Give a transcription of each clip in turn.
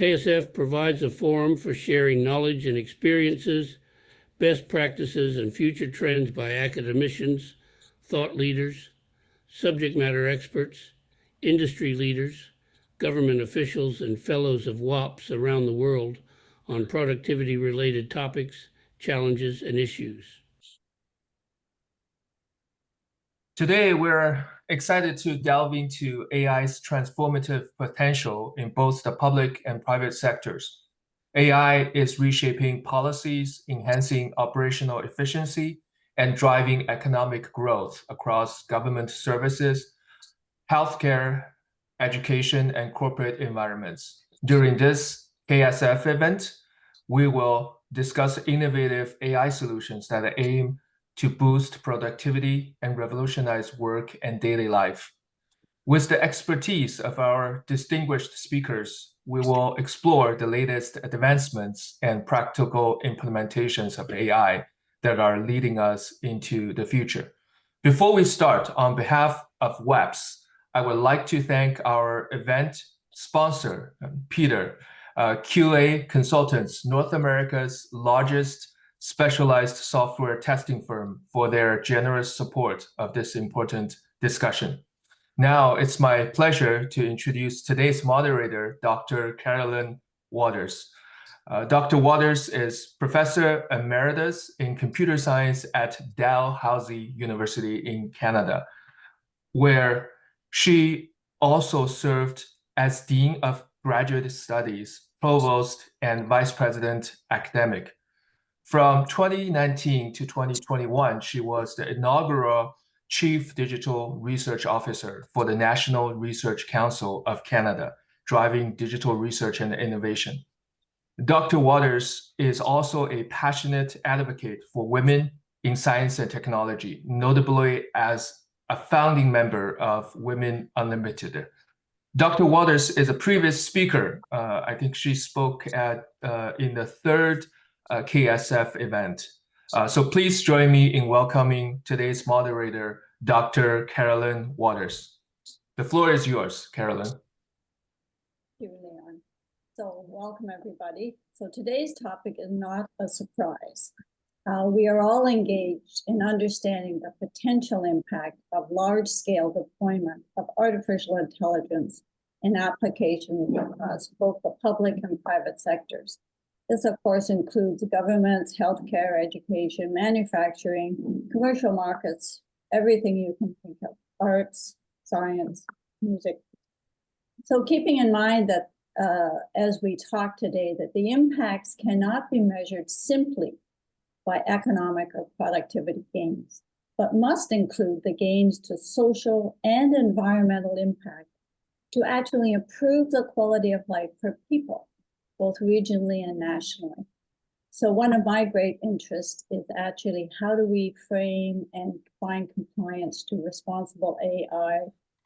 KSF provides a forum for sharing knowledge and experiences, best practices, and future trends by academicians, thought leaders, subject matter experts, industry leaders, government officials, and fellows of WAPS around the world on productivity-related topics, challenges, and issues. Today, we're excited to delve into AI's transformative potential in both the public and private sectors. AI is reshaping policies, enhancing operational efficiency, and driving economic growth across government services, healthcare, education, and corporate environments. During this KSF event, we will discuss innovative AI solutions that aim to boost productivity and revolutionize work and daily life. With the expertise of our distinguished speakers, we will explore the latest advancements and practical implementations of AI that are leading us into the future. Before we start, on behalf of WAPS, I would like to thank our event sponsor, Peter, QA Consultants, North America's largest specialized software testing firm, for their generous support of this important discussion. Now, it's my pleasure to introduce today's moderator, Dr. Carolyn Waters. Dr. Waters is Professor Emeritus in Computer Science at Dalhousie University in Canada, where she also served as Dean of Graduate Studies, Provost, and Vice President Academic. From 2019 to 2021, she was the inaugural Chief Digital Research Officer for the National Research Council of Canada, driving digital research and innovation. Dr. Waters is also a passionate advocate for women in science and technology, notably as a founding member of Women Unlimited. Dr. Waters is a previous speaker. I think she spoke at in the third KSF event. So please join me in welcoming today's moderator, Dr. Carolyn Waters. The floor is yours, Carolyn. Thank you, Leon. So welcome, everybody. So today's topic is not a surprise. We are all engaged in understanding the potential impact of large-scale deployment of artificial intelligence in applications across both the public and private sectors. This, of course, includes governments, healthcare, education, manufacturing, commercial markets, everything you can think of, arts, science, music. So keeping in mind that as we talk today, that the impacts cannot be measured simply by economic or productivity gains, but must include the gains to social and environmental impact to actually improve the quality of life for people, both regionally and nationally. So one of my great interests is actually how do we frame and find compliance to responsible AI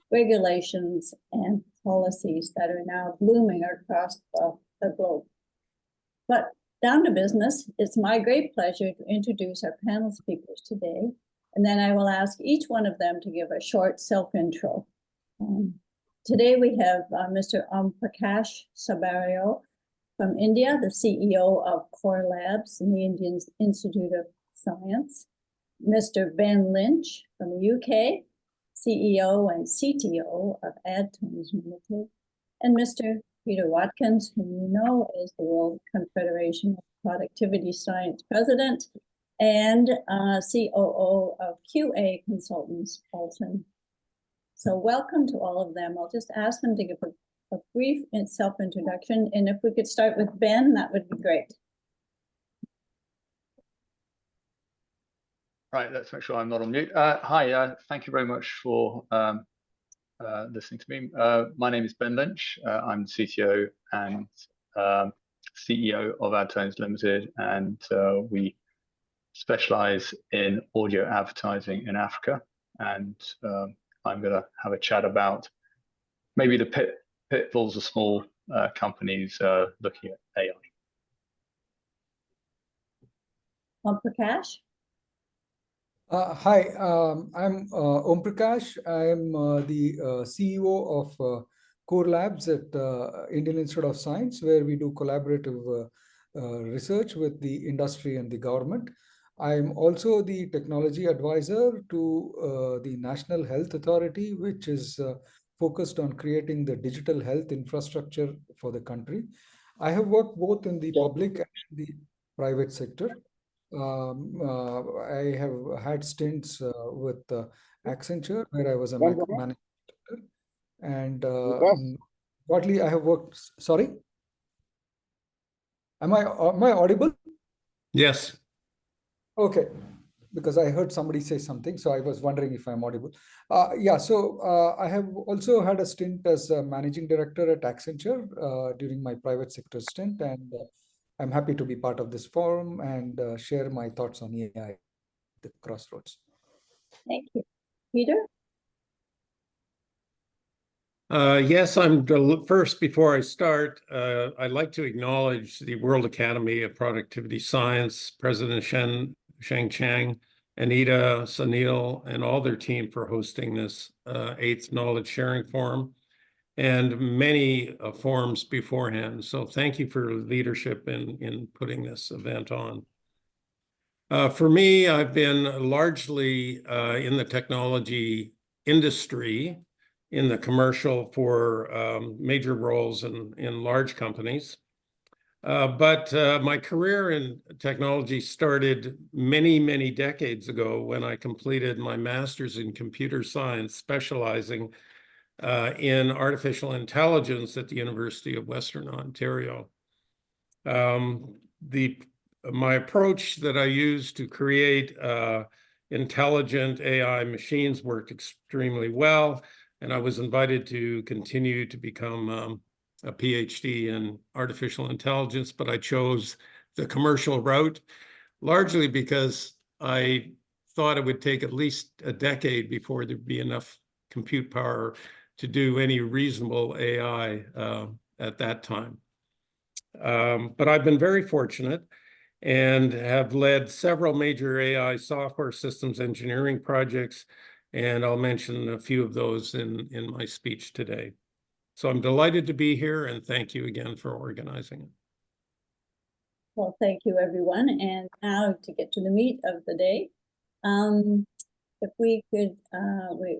regulations and policies that are now blooming across the globe. But down to business, it's my great pleasure to introduce our panel speakers today, and then I will ask each one of them to give a short self-intro. Today we have Mr. Omprakash SUBBARAO from India, the CEO of Core Labs in the Indian Institute of Science, Mr. Ben LYNCH from the UK, CEO and CTO of Adtones Limited, and Mr. Peter Watkins, whom you know is the World Confederation of Productivity Science President and COO of QA Consultants-ALTEN. So welcome to all of them. I'll just ask them to give a brief self-introduction, and if we could start with Ben, that would be great. Right, let's make sure I'm not on mute. Hi, thank you very much for listening to me. My name is Ben LYNCH. I'm the CTO and CEO of Adtones Limited, and we specialize in audio advertising in Africa. And I'm going to have a chat about maybe the pitfalls of small companies looking at AI. Omprakash? Hi, I'm Omprakash. I'm the CEO of core labs at Indian Institute of Science, where we do collaborative research with the industry and the government. I'm also the technology advisor to the National Health Authority, which is focused on creating the digital health infrastructure for the country. I have worked both in the public and the private sector. I have had stints with Accenture, where I was a managing director, and broadly I have worked. Sorry, am I audible? Yes. Okay, because I heard somebody say something, so I was wondering if I'm audible. Yeah, so I have also had a stint as a managing director at Accenture during my private sector stint, and I'm happy to be part of this forum and share my thoughts on AI at the Crossroads. Thank you. Peter? Yes, first, before I start, I'd like to acknowledge the World Academy of Productivity Science, President Sheng Chang, Anita, Sunil, and all their team for hosting this 8th Knowledge Sharing Forum and many forums beforehand. So thank you for leadership in putting this event on. For me, I've been largely in the technology industry, in the commercial for major roles in large companies. But my career in technology started many, many decades ago when I completed my master's in computer science, specializing in artificial intelligence at the University of Western Ontario. My approach that I used to create intelligent AI machines worked extremely well, and I was invited to continue to become a PhD in artificial intelligence, but I chose the commercial route, largely because I thought it would take at least a decade before there'd be enough compute power to do any reasonable AI at that time. But I've been very fortunate and have led several major AI software systems engineering projects, and I'll mention a few of those in my speech today. So I'm delighted to be here, and thank you again for organizing it. Well, thank you, everyone. And now to get to the meat of the day. If we could,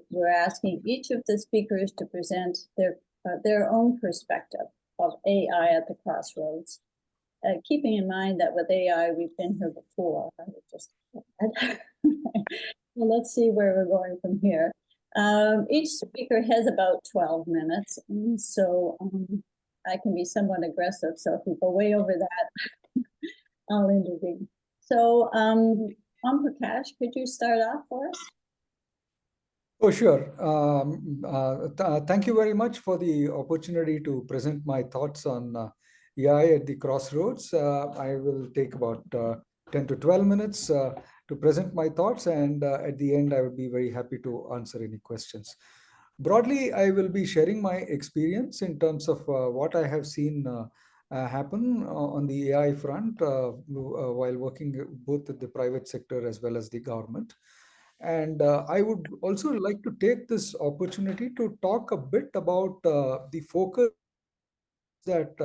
we're asking each of the speakers to present their own perspective of AI at the Crossroads. Keeping in mind that with AI, we've been here before. Well, let's see where we're going from here. Each speaker has about 12 minutes, and so I can be somewhat aggressive. So if we go way over that, I'll intervene. So, Omprakash, could you start off for us? Oh, sure. Thank you very much for the opportunity to present my thoughts on AI at the Crossroads. I will take about 10 to 12 minutes to present my thoughts, and at the end, I would be very happy to answer any questions. Broadly, I will be sharing my experience in terms of what I have seen happen on the AI front while working both at the private sector as well as the government. And I would also like to take this opportunity to talk a bit about the focus that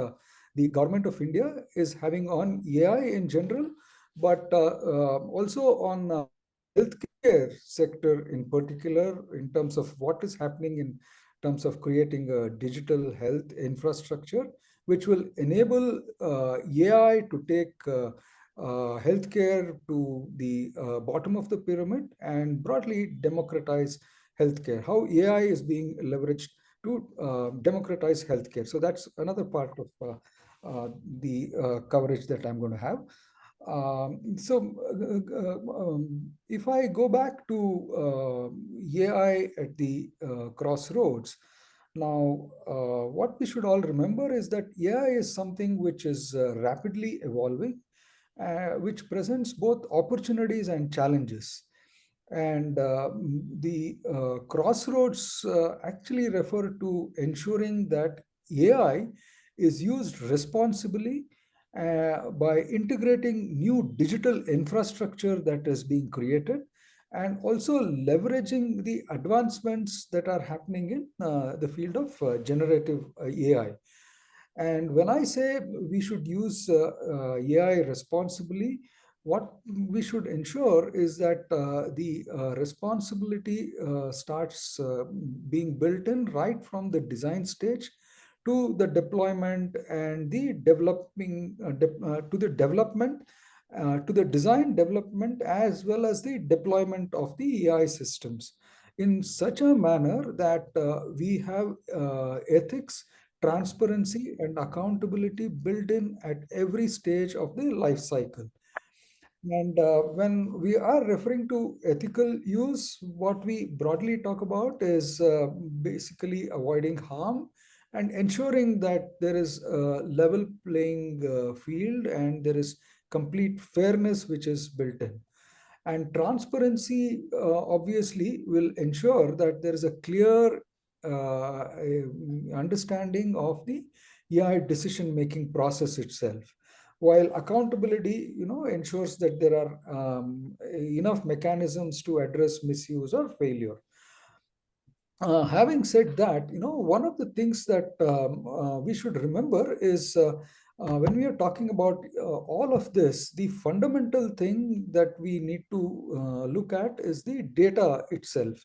the government of India is having on AI in general, but also on healthcare sector in particular, in terms of what is happening in terms of creating a digital health infrastructure, which will enable AI to take healthcare to the bottom of the pyramid and broadly democratize healthcare. How AI is being leveraged to democratize healthcare. So that's another part of the coverage that I'm going to have. If I go back to AI at the Crossroads, now what we should all remember is that AI is something which is rapidly evolving, which presents both opportunities and challenges. And the Crossroads actually refer to ensuring that AI is used responsibly by integrating new digital infrastructure that is being created and also leveraging the advancements that are happening in the field of generative AI. And when I say we should use AI responsibly, what we should ensure is that the responsibility starts being built in right from the design stage to the deployment and the developing to the development, to the design development, as well as the deployment of the AI systems in such a manner that we have ethics, transparency, and accountability built in at every stage of the life cycle. And when we are referring to ethical use, what we broadly talk about is basically avoiding harm and ensuring that there is a level playing field and there is complete fairness which is built in. And transparency obviously will ensure that there is a clear understanding of the AI decision-making process itself, while accountability, ensures that there are enough mechanisms to address misuse or failure. Having said that, one of the things that we should remember is when we are talking about all of this, the fundamental thing that we need to look at is the data itself.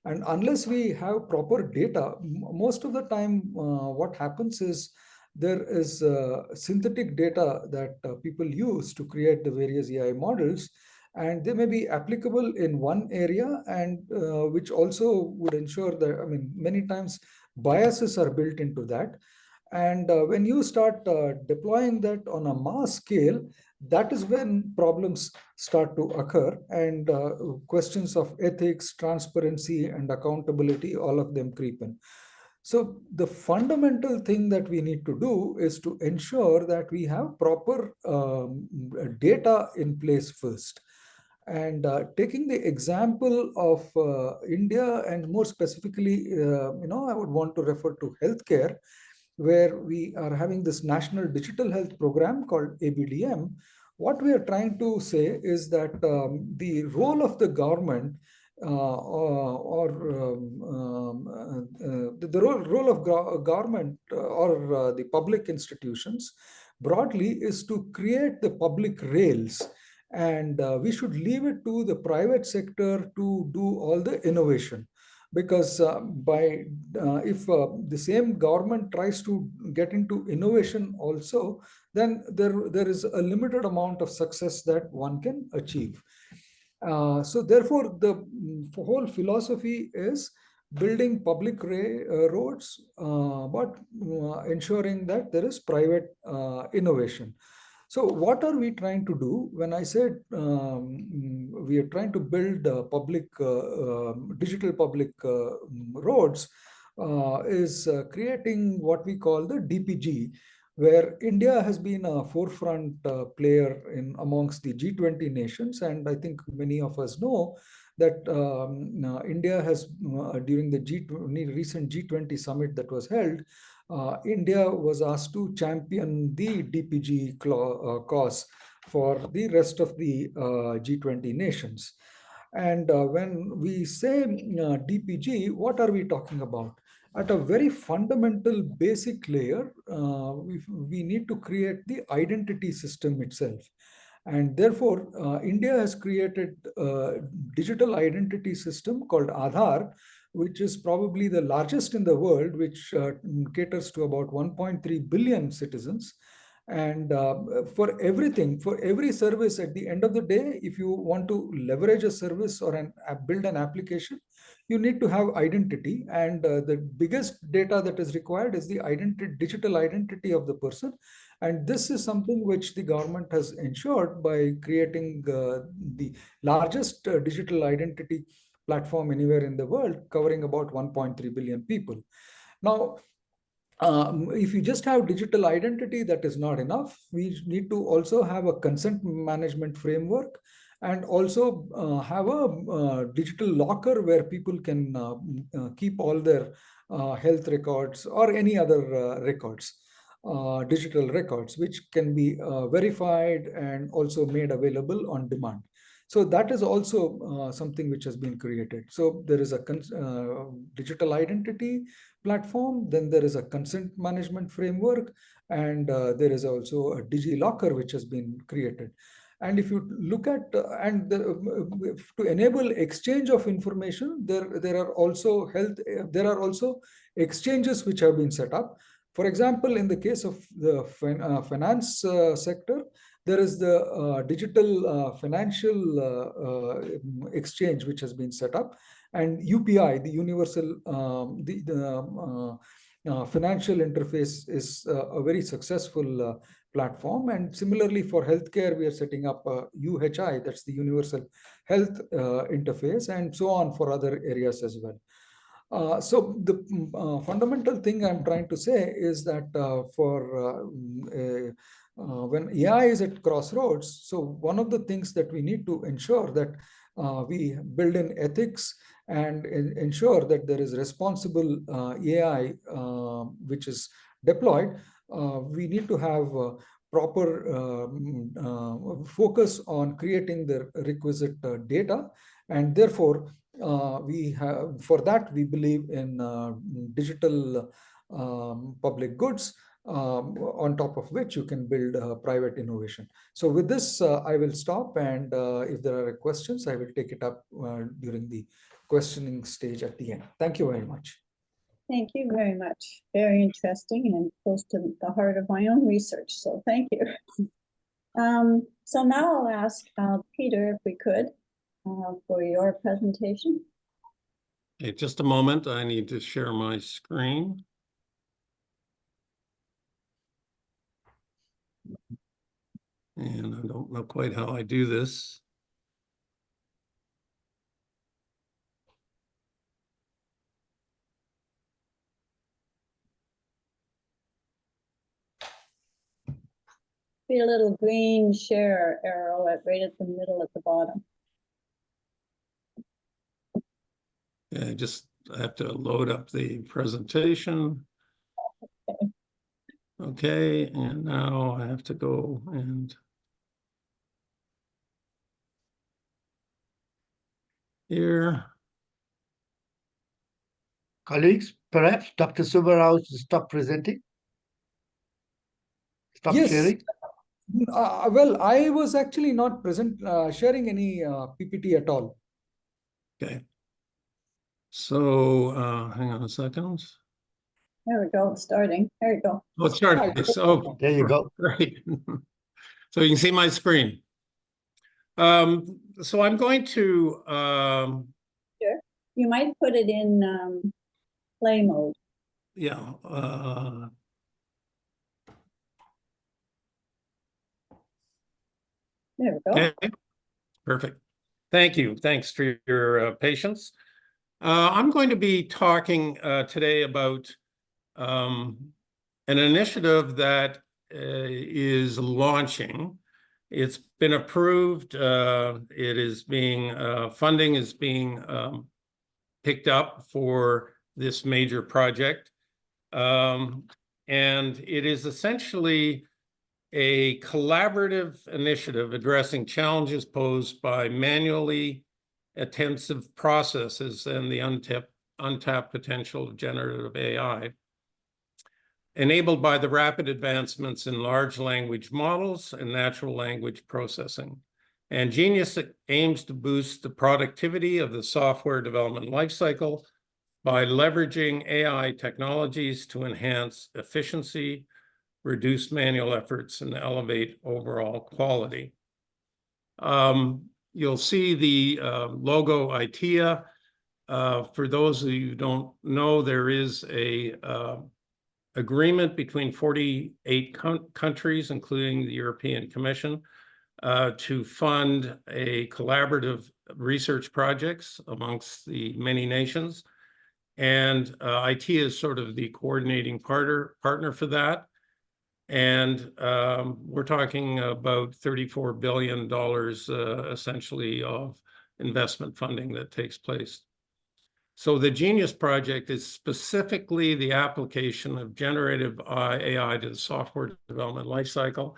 And unless we have proper data, most of the time what happens is there is synthetic data that people use to create the various AI models, and they may be applicable in one area, and which also would ensure that, many times biases are built into that. And when you start deploying that on a mass scale, that is when problems start to occur, and questions of ethics, transparency, and accountability, all of them creep in. So the fundamental thing that we need to do is to ensure that we have proper data in place first. And taking the example of India, and more specifically, I would want to refer to healthcare, where we are having this National Digital Health Program called ABDM. What we are trying to say is that the role of the government the role of government or the public institutions broadly is to create the public rails, and we should leave it to the private sector to do all the innovation. Because if the same government tries to get into innovation also, then there is a limited amount of success that one can achieve. So therefore, the whole philosophy is building public roads, but ensuring that there is private innovation. So what are we trying to do? When I said we are trying to build digital public roads, is creating what we call the DPG, where India has been a forefront player amongst the G20 nations. And I think many of us know that India has, during the recent G20 summit that was held, India was asked to champion the DPG cause for the rest of the G20 nations. And when we say DPG, what are we talking about? At a very fundamental basic layer, we need to create the identity system itself. And therefore, India has created a digital identity system called Aadhaar, which is probably the largest in the world, which caters to about 1.3 billion citizens. And for everything, for every service, at the end of the day, if you want to leverage a service or build an application, you need to have identity. And the biggest data that is required is the digital identity of the person. And this is something which the government has ensured by creating the largest digital identity platform anywhere in the world, covering about 1.3 billion people. Now, if you just have digital identity, that is not enough. We need to also have a consent management framework, and also have a digital locker where people can keep all their health records or any other records, digital records, which can be verified and also made available on demand. So that is also something which has been created. So there is a digital identity platform, then there is a consent management framework, and there is also a DigiLocker which has been created. And if you look at to enable exchange of information, there are also exchanges which have been set up. For example, in the case of the finance sector, there is the digital financial exchange which has been set up, and UPI, the universal financial interface, is a very successful platform. And similarly for healthcare, we are setting up UHI, that's the universal health interface, and so on for other areas as well. So the fundamental thing I'm trying to say is that when AI is at crossroads, so one of the things that we need to ensure that we build in ethics and ensure that there is responsible AI which is deployed. We need to have proper focus on creating the requisite data, and therefore for that we believe in digital public goods, on top of which you can build private innovation. So with this, I will stop, and if there are questions, I will take it up during the questioning stage at the end. Thank you very much. Thank you very much. Very interesting and close to the heart of my own research. So thank you. So now I'll ask Peter, if we could, for your presentation. Okay, just a moment. I need to share my screen. And I don't know quite how I do this. Be a little green share arrow right at the middle at the bottom. Yeah, I have to load up the presentation. Okay, and now I have to go and here. Colleagues, perhaps Dr. SUBBARAO should stop presenting? Stop Yes. sharing? Well, I was actually not sharing any PPT at all. Okay. So hang on a second. There we go, it's starting. There you go. Oh, it's starting. Oh, There you go. Great. So you can see my screen. So I'm going to Sure. You might put it in play mode. yeah. There we go. Okay. Perfect. Thank you. Thanks for your patience. I'm going to be talking today about an initiative that is launching. It's been approved. It is being funding is being picked up for this major project, and it is essentially a collaborative initiative addressing challenges posed by manually attentive processes and the untapped potential of generative AI, enabled by the rapid advancements in large language models and natural language processing. And Genius aims to boost the productivity of the software development lifecycle by leveraging AI technologies to enhance efficiency, reduce manual efforts, and elevate overall quality. You'll see the logo ITEA. For those of you who don't know, there is a agreement between 48 countries, including the European Commission, to fund a collaborative research projects amongst the many nations. And ITEA is sort of the coordinating partner for that. And we're talking about $34 billion essentially of investment funding that takes place. So the Genius project is specifically the application of generative AI to the software development lifecycle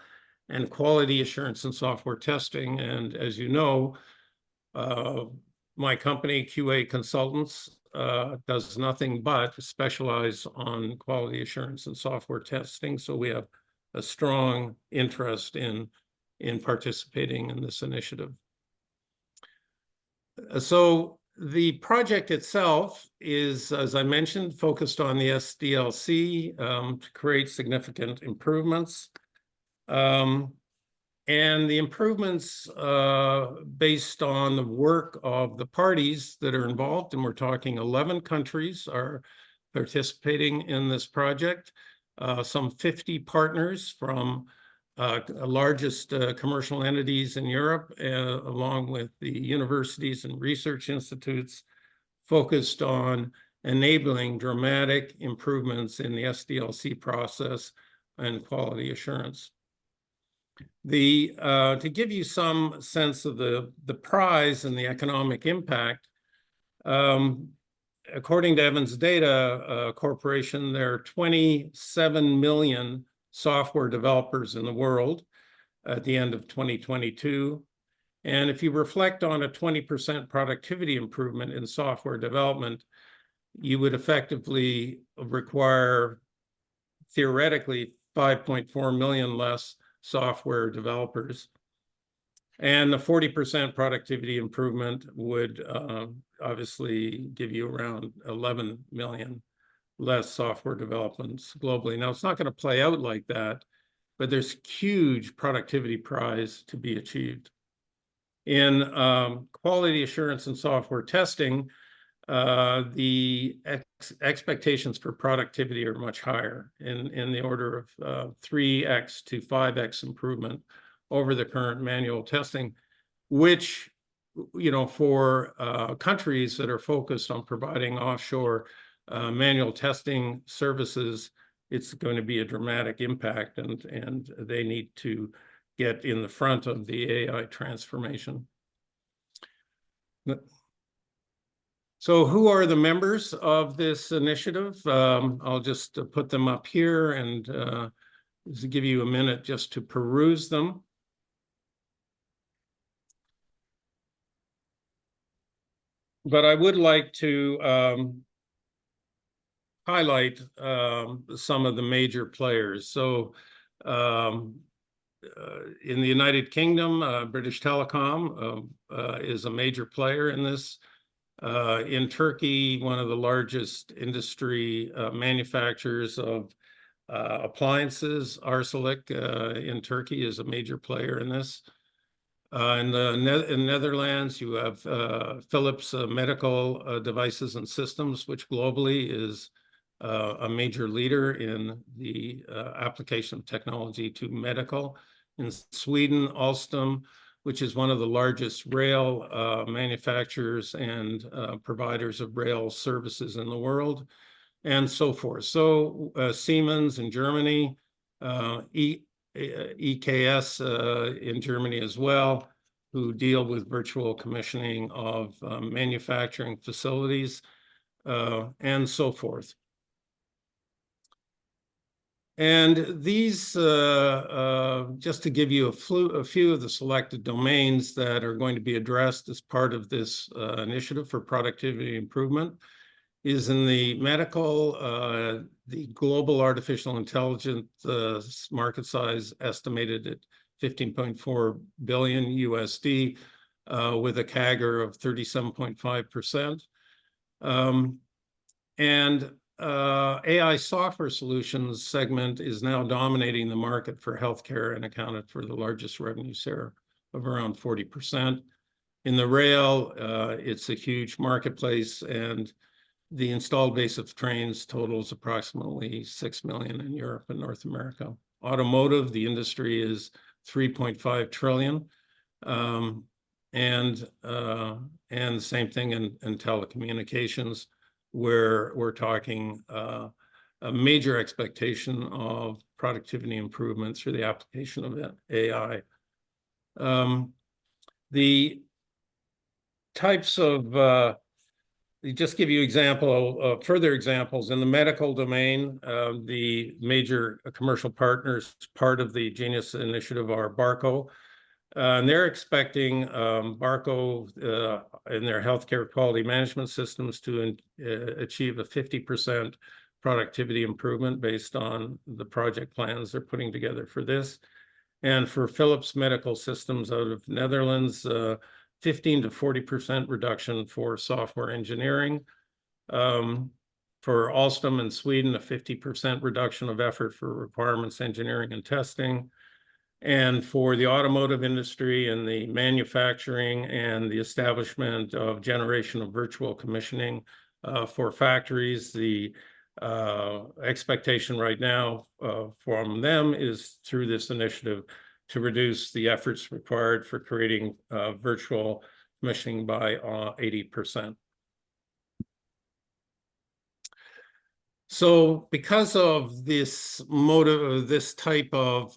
and quality assurance and software testing. And as you know, My company, QA Consultants, does nothing but specialize on quality assurance and software testing. So we have a strong interest in participating in this initiative. So the project itself is, as I mentioned, focused on the SDLC to create significant improvements. And the improvements based on the work of the parties that are involved, and we're talking 11 countries are participating in this project, some 50 partners from largest commercial entities in Europe, along with the universities and research institutes focused on enabling dramatic improvements in the SDLC process and quality assurance. To give you some sense of the prize and the economic impact, according to Evans Data Corporation, there are 27 million software developers in the world at the end of 2022. And if you reflect on a 20% productivity improvement in software development, you would effectively require, theoretically, 5.4 million less software developers. And the 40% productivity improvement would obviously give you around 11 million less software developments globally. Now, it's not going to play out like that, but there's huge productivity prize to be achieved. In quality assurance and software testing, the expectations for productivity are much higher, in the order of 3x to 5x improvement over the current manual testing, which, you know, for countries that are focused on providing offshore manual testing services, it's going to be a dramatic impact, and they need to get in the front of the AI transformation. So who are the members of this initiative? I'll just put them up here and just give you a minute just to peruse them. But I would like to highlight some of the major players. So in the United Kingdom, British Telecom is a major player in this. In Turkey, one of the largest industry manufacturers of appliances, Arçelik in Turkey, is a major player in this. In the Netherlands, you have Philips Medical Devices and Systems, which globally is a major leader in the application of technology to medical. In Sweden, Alstom, which is one of the largest rail manufacturers and providers of rail services in the world, and so forth. So Siemens in Germany, EKS in Germany as well, who deal with virtual commissioning of manufacturing facilities, and so forth. And these, just to give you a few of the selected domains that are going to be addressed as part of this initiative for productivity improvement, is in the medical, the global artificial intelligence market size estimated at 15.4 billion USD, with a CAGR of 37.5%. And AI software solutions segment is now dominating the market for healthcare and accounted for the largest revenue share of around 40%. In the rail, it's a huge marketplace, and the installed base of trains totals approximately 6 million in Europe and North America. Automotive, the industry is 3.5 trillion. And the same thing in telecommunications, where we're talking a major expectation of productivity improvements through the application of AI. The types of, just give you further examples. In the medical domain, the major commercial partners, part of the Genius initiative, are Barco, And they're expecting Barco in their healthcare quality management systems to achieve a 50% productivity improvement based on the project plans they're putting together for this. And for Philips Medical Systems out of Netherlands, 15 to 40% reduction for software engineering. For Alstom in Sweden, a 50% reduction of effort for requirements engineering and testing. And for the automotive industry and the manufacturing and the establishment of generation of virtual commissioning for factories, the expectation right now from them is through this initiative to reduce the efforts required for creating virtual commissioning by 80%. So because of this this type of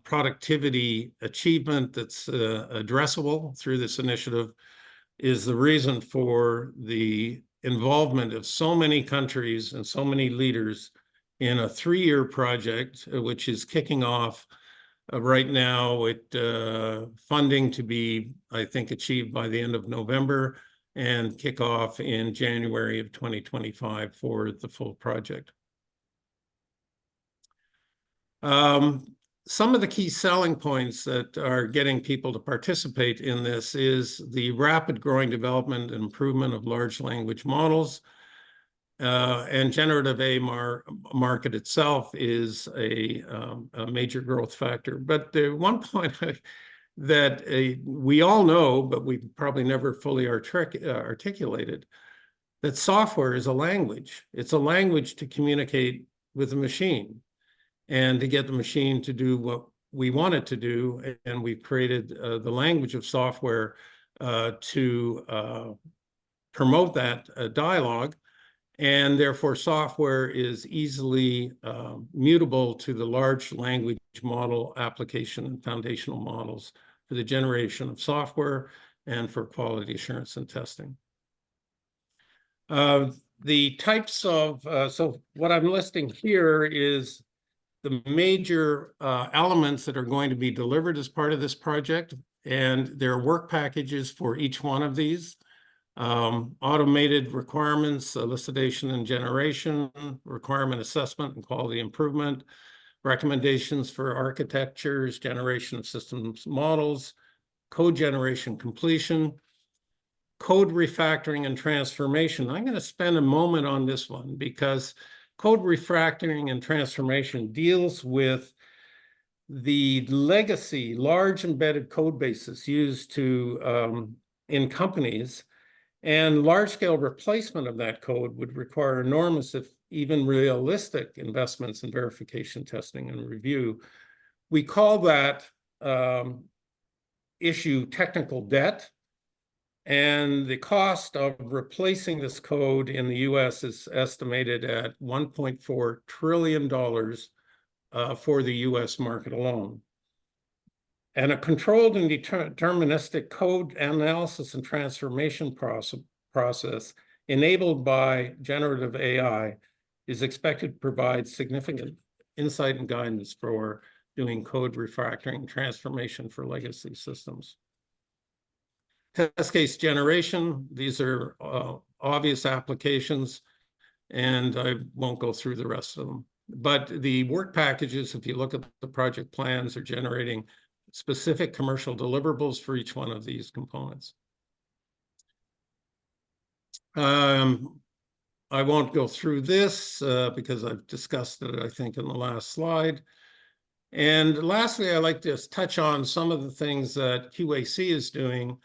productivity achievement that's addressable through this initiative is the reason for the involvement of so many countries and so many leaders in a 3-year project, which is kicking off right now with funding to be, I think, achieved by the end of November and kick off in January of 2025 for the full project. Some of the key selling points that are getting people to participate in this is the rapid growing development and improvement of large language models. And generative AI market itself is a major growth factor. But the one point that we all know, but we probably never fully articulated, that software is a language. It's a language to communicate with a machine and to get the machine to do what we want it to do. And we've created the language of software to promote that dialogue. And therefore, software is easily mutable to the large language model application and foundational models for the generation of software and for quality assurance and testing. The types of, so what I'm listing here is the major elements that are going to be delivered as part of this project, and there are work packages for each one of these. Automated requirements, elucidation and generation, requirement assessment and quality improvement, recommendations for architectures, generation of systems models, code generation completion, code refactoring and transformation. I'm going to spend a moment on this one because code refactoring and transformation deals with the legacy, large embedded code bases used to in companies. And large-scale replacement of that code would require enormous, if even realistic, investments in verification, testing, and review. We call that issue technical debt. And the cost of replacing this code in the US is estimated at $1.4 trillion for the US market alone. And a controlled and deterministic code analysis and transformation process enabled by generative AI is expected to provide significant insight and guidance for doing code refactoring and transformation for legacy systems. Test case generation, these are obvious applications, and I won't go through the rest of them. But the work packages, if you look at the project plans, are generating specific commercial deliverables for each one of these components. I won't go through this because I've discussed it, I think, in the last slide. And lastly, I'd like to just touch on some of the things that QAC is doing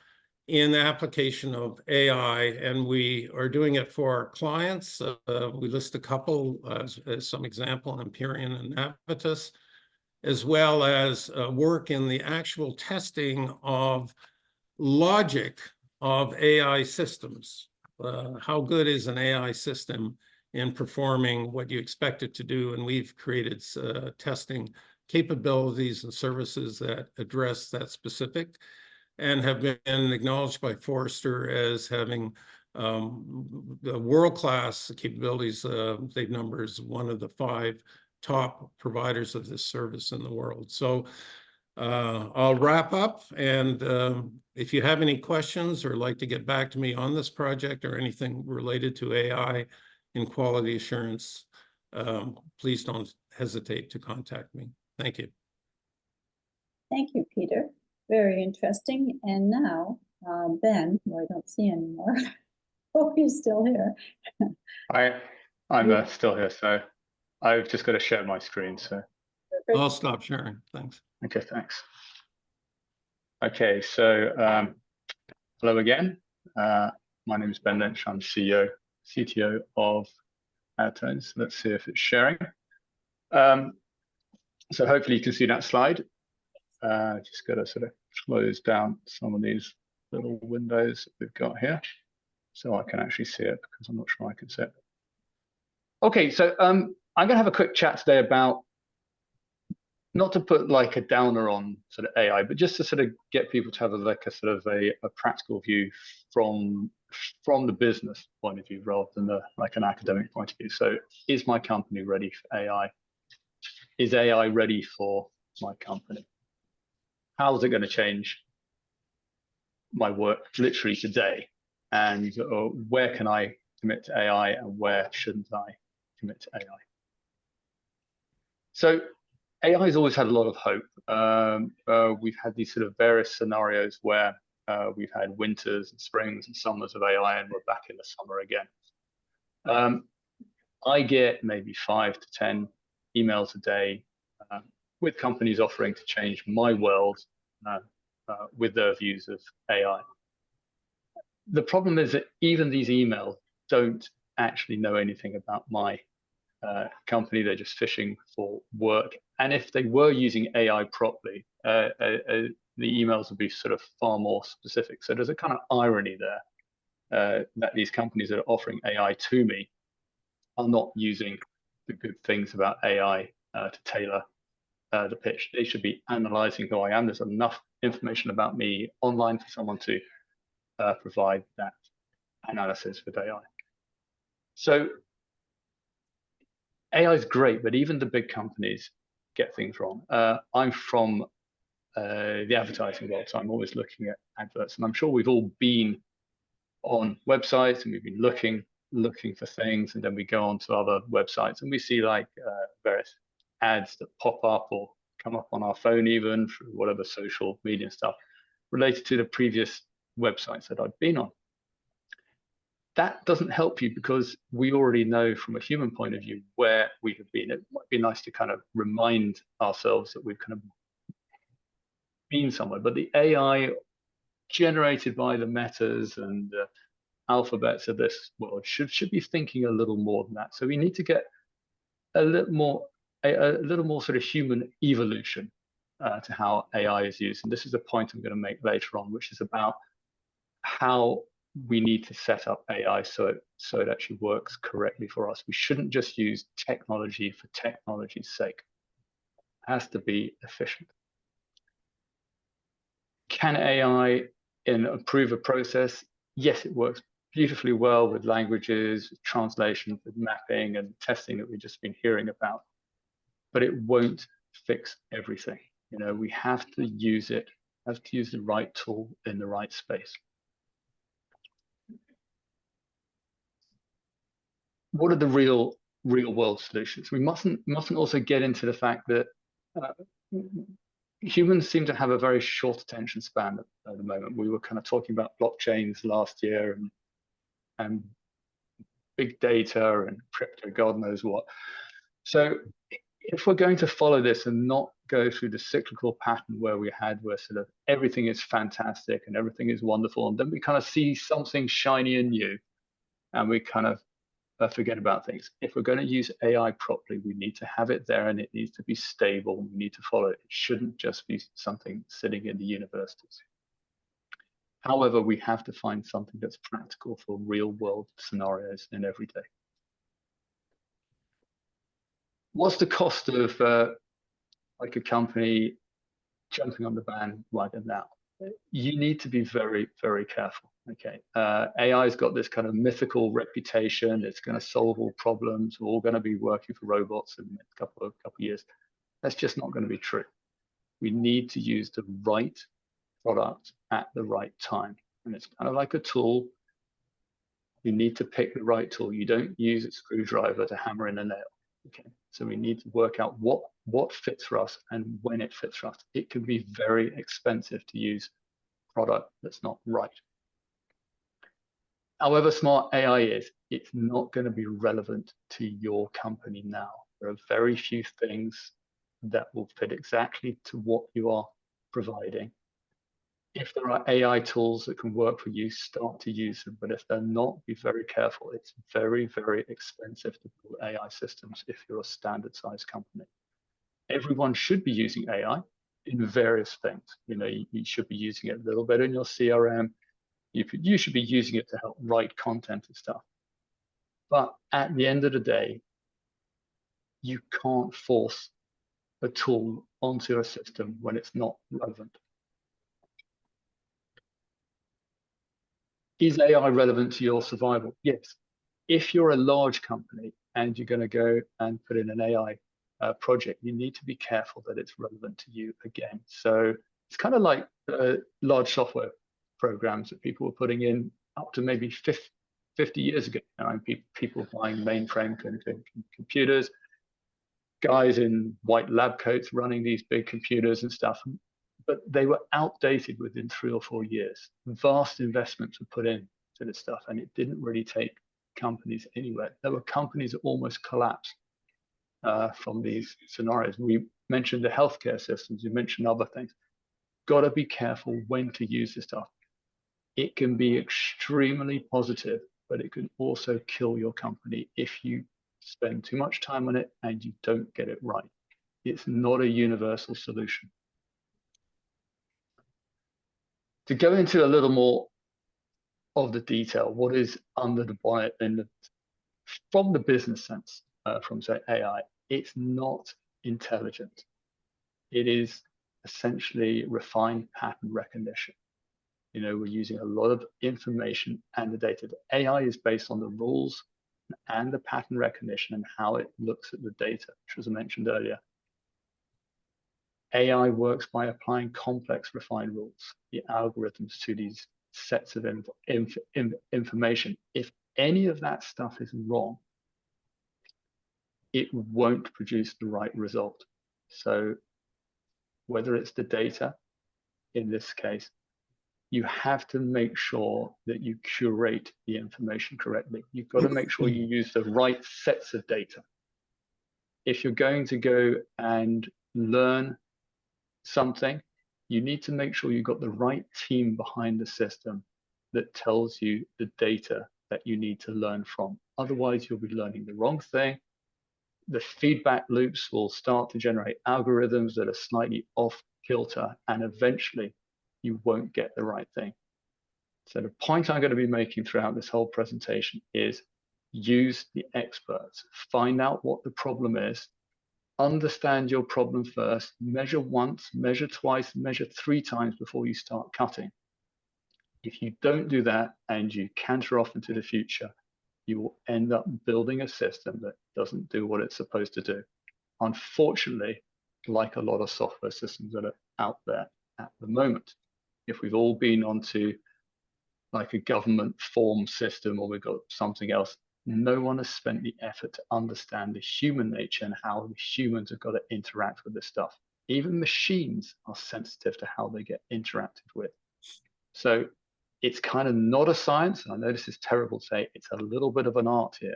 in the application of AI, and we are doing it for our clients. We list a couple as some example, Empyrean and Emeritus, as well as work in the actual testing of logic of AI systems. How good is an AI system in performing what you expect it to do? And we've created testing capabilities and services that address that specific and have been acknowledged by Forrester as having the world-class capabilities. They've numbered as one of the 5 top providers of this service in the world. So I'll wrap up, and if you have any questions or like to get back to me on this project or anything related to AI in quality assurance, please don't hesitate to contact me. Thank you. Thank you, Peter. Very interesting. And now, Ben, who I don't see anymore. Hope he's still here. I'm still here, so I've just got to share my screen. So I'll stop sharing. Thanks. okay, thanks. Okay, so hello again. My name is Ben Lynch. I'm CEO, CTO of Adtones. Let's see if it's sharing. So hopefully you can see that slide. Just got to sort of close down some of these little windows that we've got here, so I can actually see it, because I'm not sure I can see it. Okay, so I'm going to have a quick chat today about, not to put like a downer on sort of AI, but just to sort of get people to have a practical view from the business point of view, rather than like an academic point of view. So, is my company ready for AI? Is AI ready for my company? How is it going to change my work literally today? And where can I commit to AI, and where shouldn't I commit to AI? So AI has always had a lot of hope. We've had these sort of various scenarios where we've had winters and springs and summers of AI, and we're back in the summer again. I get maybe 5 to 10 emails a day with companies offering to change my world with their views of AI. The problem is that even these emails don't actually know anything about my company. They're just fishing for work. And if they were using AI properly, the emails would be sort of far more specific. So there's a kind of irony there that these companies that are offering AI to me are not using the good things about AI to tailor the pitch. They should be analyzing who I am. There's enough information about me online for someone to provide that analysis with AI. So AI is great, but even the big companies get things wrong. I'm from the advertising world, so I'm always looking at adverts, and I'm sure we've all been on websites and we've been looking for things, and then we go on to other websites and we see like various ads that pop up or come up on our phone, even through whatever social media stuff related to the previous websites that I've been on. That doesn't help you, because we already know from a human point of view where we have been. It might be nice to kind of remind ourselves that we've kind of been somewhere, but the AI generated by the metas and the alphabets of this world should be thinking a little more than that. So we need to get a little more sort of human evolution to how AI is used. And this is a point I'm going to make later on, which is about how we need to set up AI so it actually works correctly for us. We shouldn't just use technology for technology's sake. It has to be efficient. Can AI improve a process? Yes, it works beautifully well with languages, with translation, with mapping and testing that we've just been hearing about. But it won't fix everything. You know, we have to use it, have to use the right tool in the right space. What are the real world solutions? We mustn't also get into the fact that humans seem to have a very short attention span at the moment. We were kind of talking about blockchains last year and big data and crypto, God knows what. So if we're going to follow this and not go through the cyclical pattern where sort of everything is fantastic and everything is wonderful, and then we kind of see something shiny and new and we kind of forget about things. If we're going to use AI properly, we need to have it there, and it needs to be stable. We need to follow it. It shouldn't just be something sitting in the universities. However, we have to find something that's practical for real world scenarios in every day. What's the cost of like a company jumping on the bandwagon now? You need to be very, very careful. Okay, AI's got this kind of mythical reputation. It's going to solve all problems. We're all going to be working for robots in a couple of years. That's just not going to be true. We need to use the right product at the right time. And it's kind of like a tool. You need to pick the right tool. You don't use a screwdriver to hammer in a nail. Okay, so we need to work out what fits for us and when it fits for us. It can be very expensive to use product that's not right. However smart AI is, it's not going to be relevant to your company now. There are very few things that will fit exactly to what you are providing. If there are AI tools that can work for you, start to use them. But if they're not, be very careful. It's very, very expensive to build AI systems if you're a standard sized company. Everyone should be using AI in various things. You know, you should be using it a little bit in your CRM. You should be using it to help write content and stuff. But at the end of the day, you can't force a tool onto a system when it's not relevant. Is AI relevant to your survival? Yes. If you're a large company and you're going to go and put in an AI project, you need to be careful that it's relevant to you again. So it's kind of like large software programs that people were putting in up to maybe 50 years ago. And people buying mainframe computers, guys in white lab coats running these big computers and stuff. But they were outdated within 3 or 4 years. Vast investments were put in to this stuff, and it didn't really take companies anywhere. There were companies that almost collapsed from these scenarios. We mentioned the healthcare systems, you mentioned other things. Got to be careful when to use this stuff. It can be extremely positive, but it can also kill your company if you spend too much time on it and you don't get it right. It's not a universal solution. To go into a little more of the detail, what is under the bonnet from the business sense, from say AI, it's not intelligent. It is essentially refined pattern recognition. You know, we're using a lot of information and the data. The AI is based on the rules and the pattern recognition and how it looks at the data, which was mentioned earlier. AI works by applying complex refined rules, the algorithms to these sets of information. If any of that stuff is wrong, it won't produce the right result. So whether it's the data, in this case, you have to make sure that you curate the information correctly. You've got to make sure you use the right sets of data. If you're going to go and learn something, you need to make sure you've got the right team behind the system that tells you the data that you need to learn from. Otherwise, you'll be learning the wrong thing. The feedback loops will start to generate algorithms that are slightly off kilter, and eventually you won't get the right thing. So the point I'm going to be making throughout this whole presentation is use the experts, find out what the problem is, understand your problem first, measure once, measure twice, measure 3 times before you start cutting. If you don't do that and you canter off into the future, you will end up building a system that doesn't do what it's supposed to do. Unfortunately, like a lot of software systems that are out there at the moment, if we've all been onto like a government form system or we've got something else, no one has spent the effort to understand the human nature and how the humans have got to interact with this stuff. Even machines are sensitive to how they get interacted with. So it's kind of not a science. And I know this is terrible to say, it's a little bit of an art here.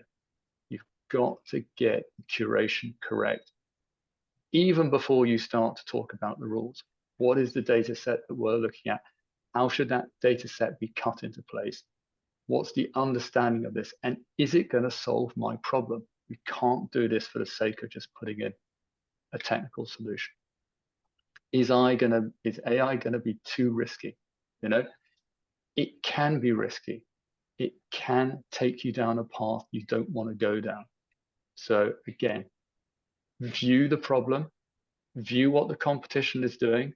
You've got to get curation correct. Even before you start to talk about the rules, what is the data set that we're looking at? How should that data set be cut into place? What's the understanding of this? And is it going to solve my problem? We can't do this for the sake of just putting in a technical solution. Is AI going to be too risky? You know, it can be risky. It can take you down a path you don't want to go down. So again, view the problem, view what the competition is doing.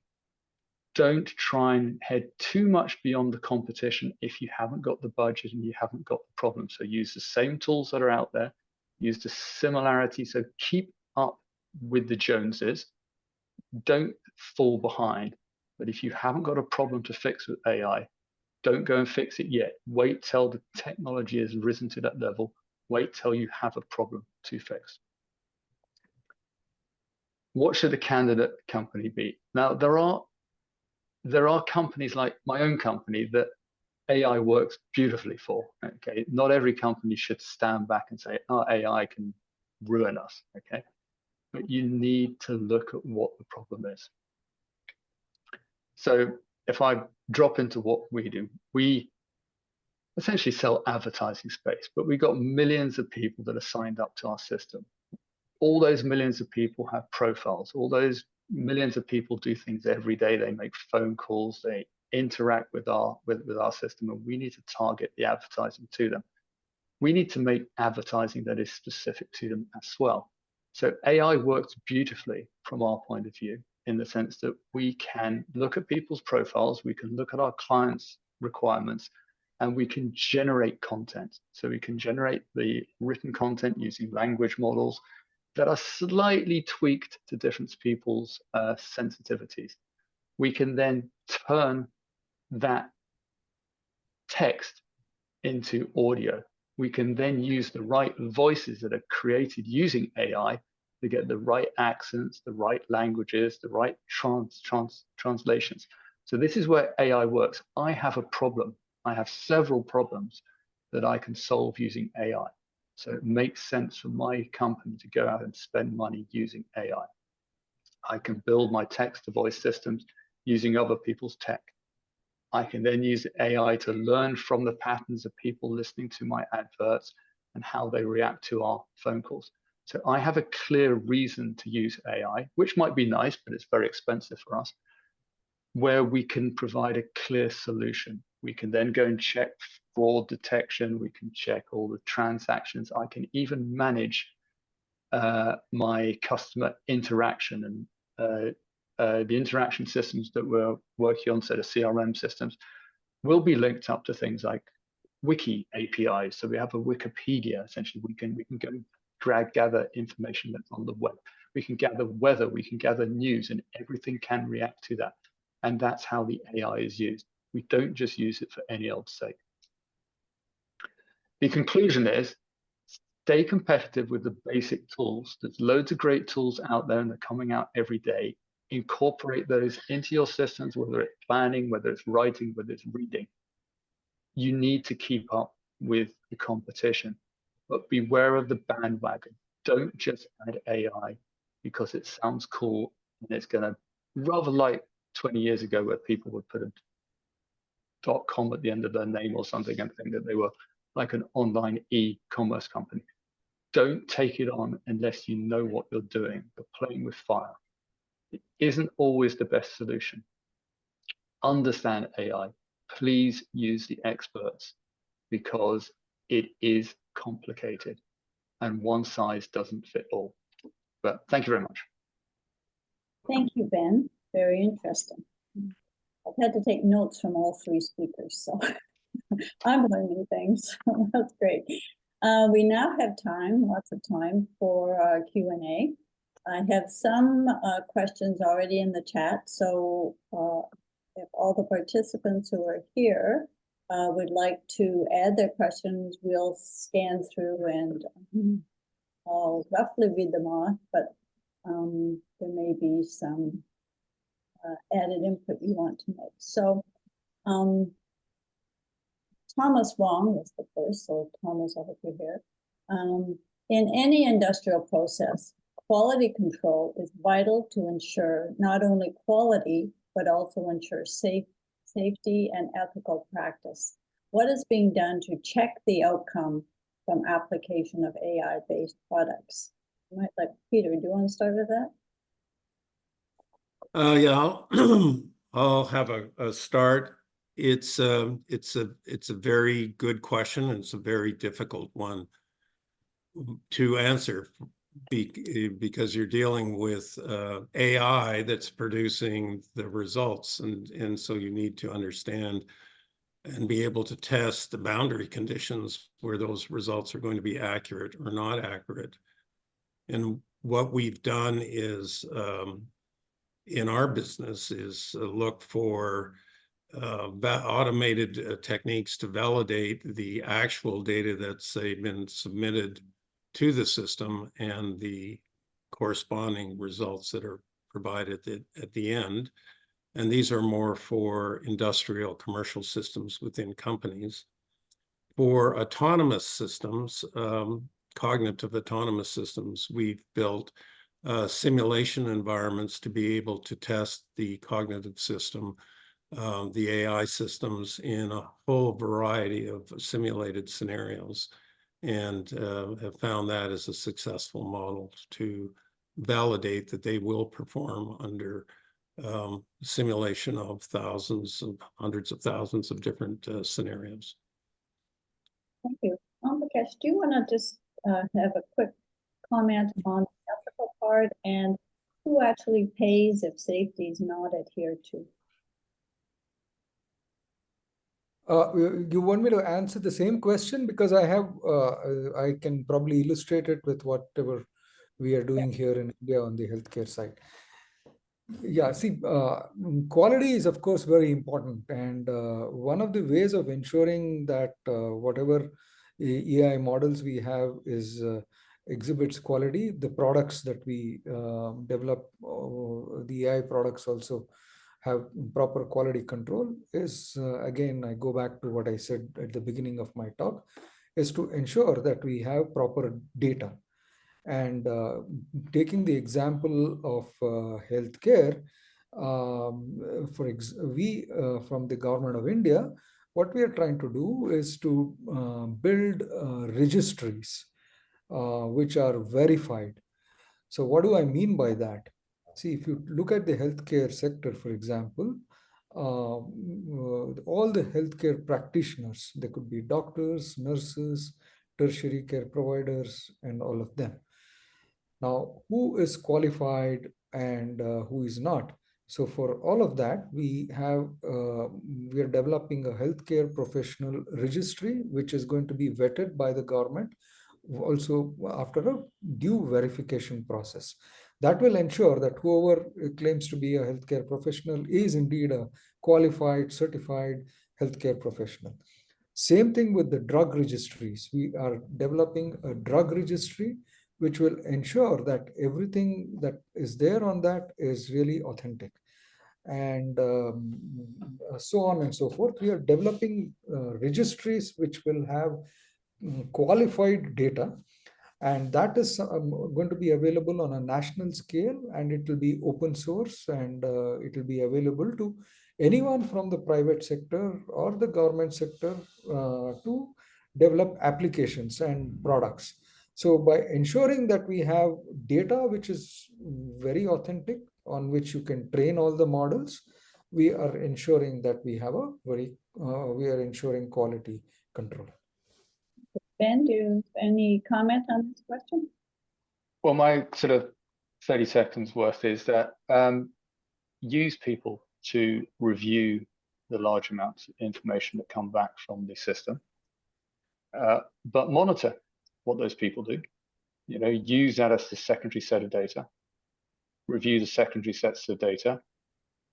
Don't try and head too much beyond the competition if you haven't got the budget and you haven't got the problem. So use the same tools that are out there, use the similarity. So keep up with the Joneses, don't fall behind. But if you haven't got a problem to fix with AI, don't go and fix it yet. Wait till the technology has risen to that level. Wait till you have a problem to fix. What should a candidate company be? Now, there are companies like my own company that AI works beautifully for. Okay, not every company should stand back and say, "Oh, AI can ruin us." Okay, but you need to look at what the problem is. So if I drop into what we do, we essentially sell advertising space, but we've got millions of people that are signed up to our system. All those millions of people have profiles. All those millions of people do things every day. They make phone calls, they interact with our system, and we need to target the advertising to them. We need to make advertising that is specific to them as well. So AI works beautifully from our point of view, in the sense that we can look at people's profiles, we can look at our clients' requirements, and we can generate content. So we can generate the written content using language models that are slightly tweaked to different people's sensitivities. We can then turn that text into audio. We can then use the right voices that are created using AI to get the right accents, the right languages, the right translations. So this is where AI works. I have a problem. I have several problems that I can solve using AI. So it makes sense for my company to go out and spend money using AI. I can build my text-to-voice systems using other people's tech. I can then use AI to learn from the patterns of people listening to my adverts and how they react to our phone calls. So I have a clear reason to use AI, which might be nice, but it's very expensive for us, where we can provide a clear solution. We can then go and check fraud detection. We can check all the transactions. I can even manage my customer interaction, and the interaction systems that we're working on, so the CRM systems, will be linked up to things like wiki APIs. So we have a Wikipedia. Essentially, we can go gather information that's on the web. We can gather weather. We can gather news, and everything can react to that. And that's how the AI is used. We don't just use it for any old sake. The conclusion is, stay competitive with the basic tools. There's loads of great tools out there, and they're coming out every day. Incorporate those into your systems, whether it's planning, whether it's writing, whether it's reading. You need to keep up with the competition, but beware of the bandwagon. Don't just add AI because it sounds cool and it's going to, rather like 20 years ago where people would put a .com at the end of their name or something and think that they were like an online e-commerce company. Don't take it on unless you know what you're doing. You're playing with fire. It isn't always the best solution. Understand AI. Please use the experts, because it is complicated and one size doesn't fit all. But thank you very much. Thank you, Ben. Very interesting. I've had to take notes from all three speakers, so I'm learning things. That's great. We now have time, lots of time for Q&A. I have some questions already in the chat, so if all the participants who are here would like to add their questions, we'll scan through and I'll roughly read them off, but there may be some added input you want to make. So Thomas Wong was the first, so Thomas, I hope you're here. In any industrial process, quality control is vital to ensure not only quality, but also ensure safety and ethical practice. What is being done to check the outcome from application of AI-based products? I might let Peter, do you want to start with that? Yeah, I'll have a start. It's a very good question, and it's a very difficult one to answer, because you're dealing with AI that's producing the results, and so you need to understand and be able to test the boundary conditions where those results are going to be accurate or not accurate. And what we've done is in our business is look for automated techniques to validate the actual data that's been submitted to the system and the corresponding results that are provided at the end. And these are more for industrial commercial systems within companies. For autonomous systems, cognitive autonomous systems, we've built simulation environments to be able to test the cognitive system, the AI systems in a whole variety of simulated scenarios, and have found that as a successful model to validate that they will perform under simulation of thousands and hundreds of thousands of different scenarios. Thank you. Omprakash, do you want to just have a quick comment on the ethical part and who actually pays if safety is not adhered to? You want me to answer the same question? Because I can probably illustrate it with whatever we are doing here in India on the healthcare side. Yeah, see, quality is of course very important, and one of the ways of ensuring that whatever AI models we have is exhibits quality, the products that we develop, the AI products also have proper quality control is, again, I go back to what I said at the beginning of my talk, is to ensure that we have proper data. And taking the example of healthcare, we from the government of India, what we are trying to do is to build registries which are verified. So what do I mean by that? See, if you look at the healthcare sector, for example, all the healthcare practitioners, they could be doctors, nurses, tertiary care providers, and all of them. Now, who is qualified and who is not? So for all of that, we are developing a healthcare professional registry, which is going to be vetted by the government, also after a due verification process. That will ensure that whoever claims to be a healthcare professional is indeed a qualified, certified healthcare professional. Same thing with the drug registries. We are developing a drug registry which will ensure that everything that is there on that is really authentic. And so on and so forth. We are developing registries which will have qualified data, and that is going to be available on a national scale, and it will be open source, and it will be available to anyone from the private sector or the government sector to develop applications and products. So by ensuring that we have data which is very authentic, on which you can train all the models, we are ensuring that we have we are ensuring quality control. Ben, do you have any comment on this question? Well, my sort of 30 seconds worth is that use people to review the large amounts of information that come back from the system, but monitor what those people do. You know, use that as the secondary set of data, review the secondary sets of data,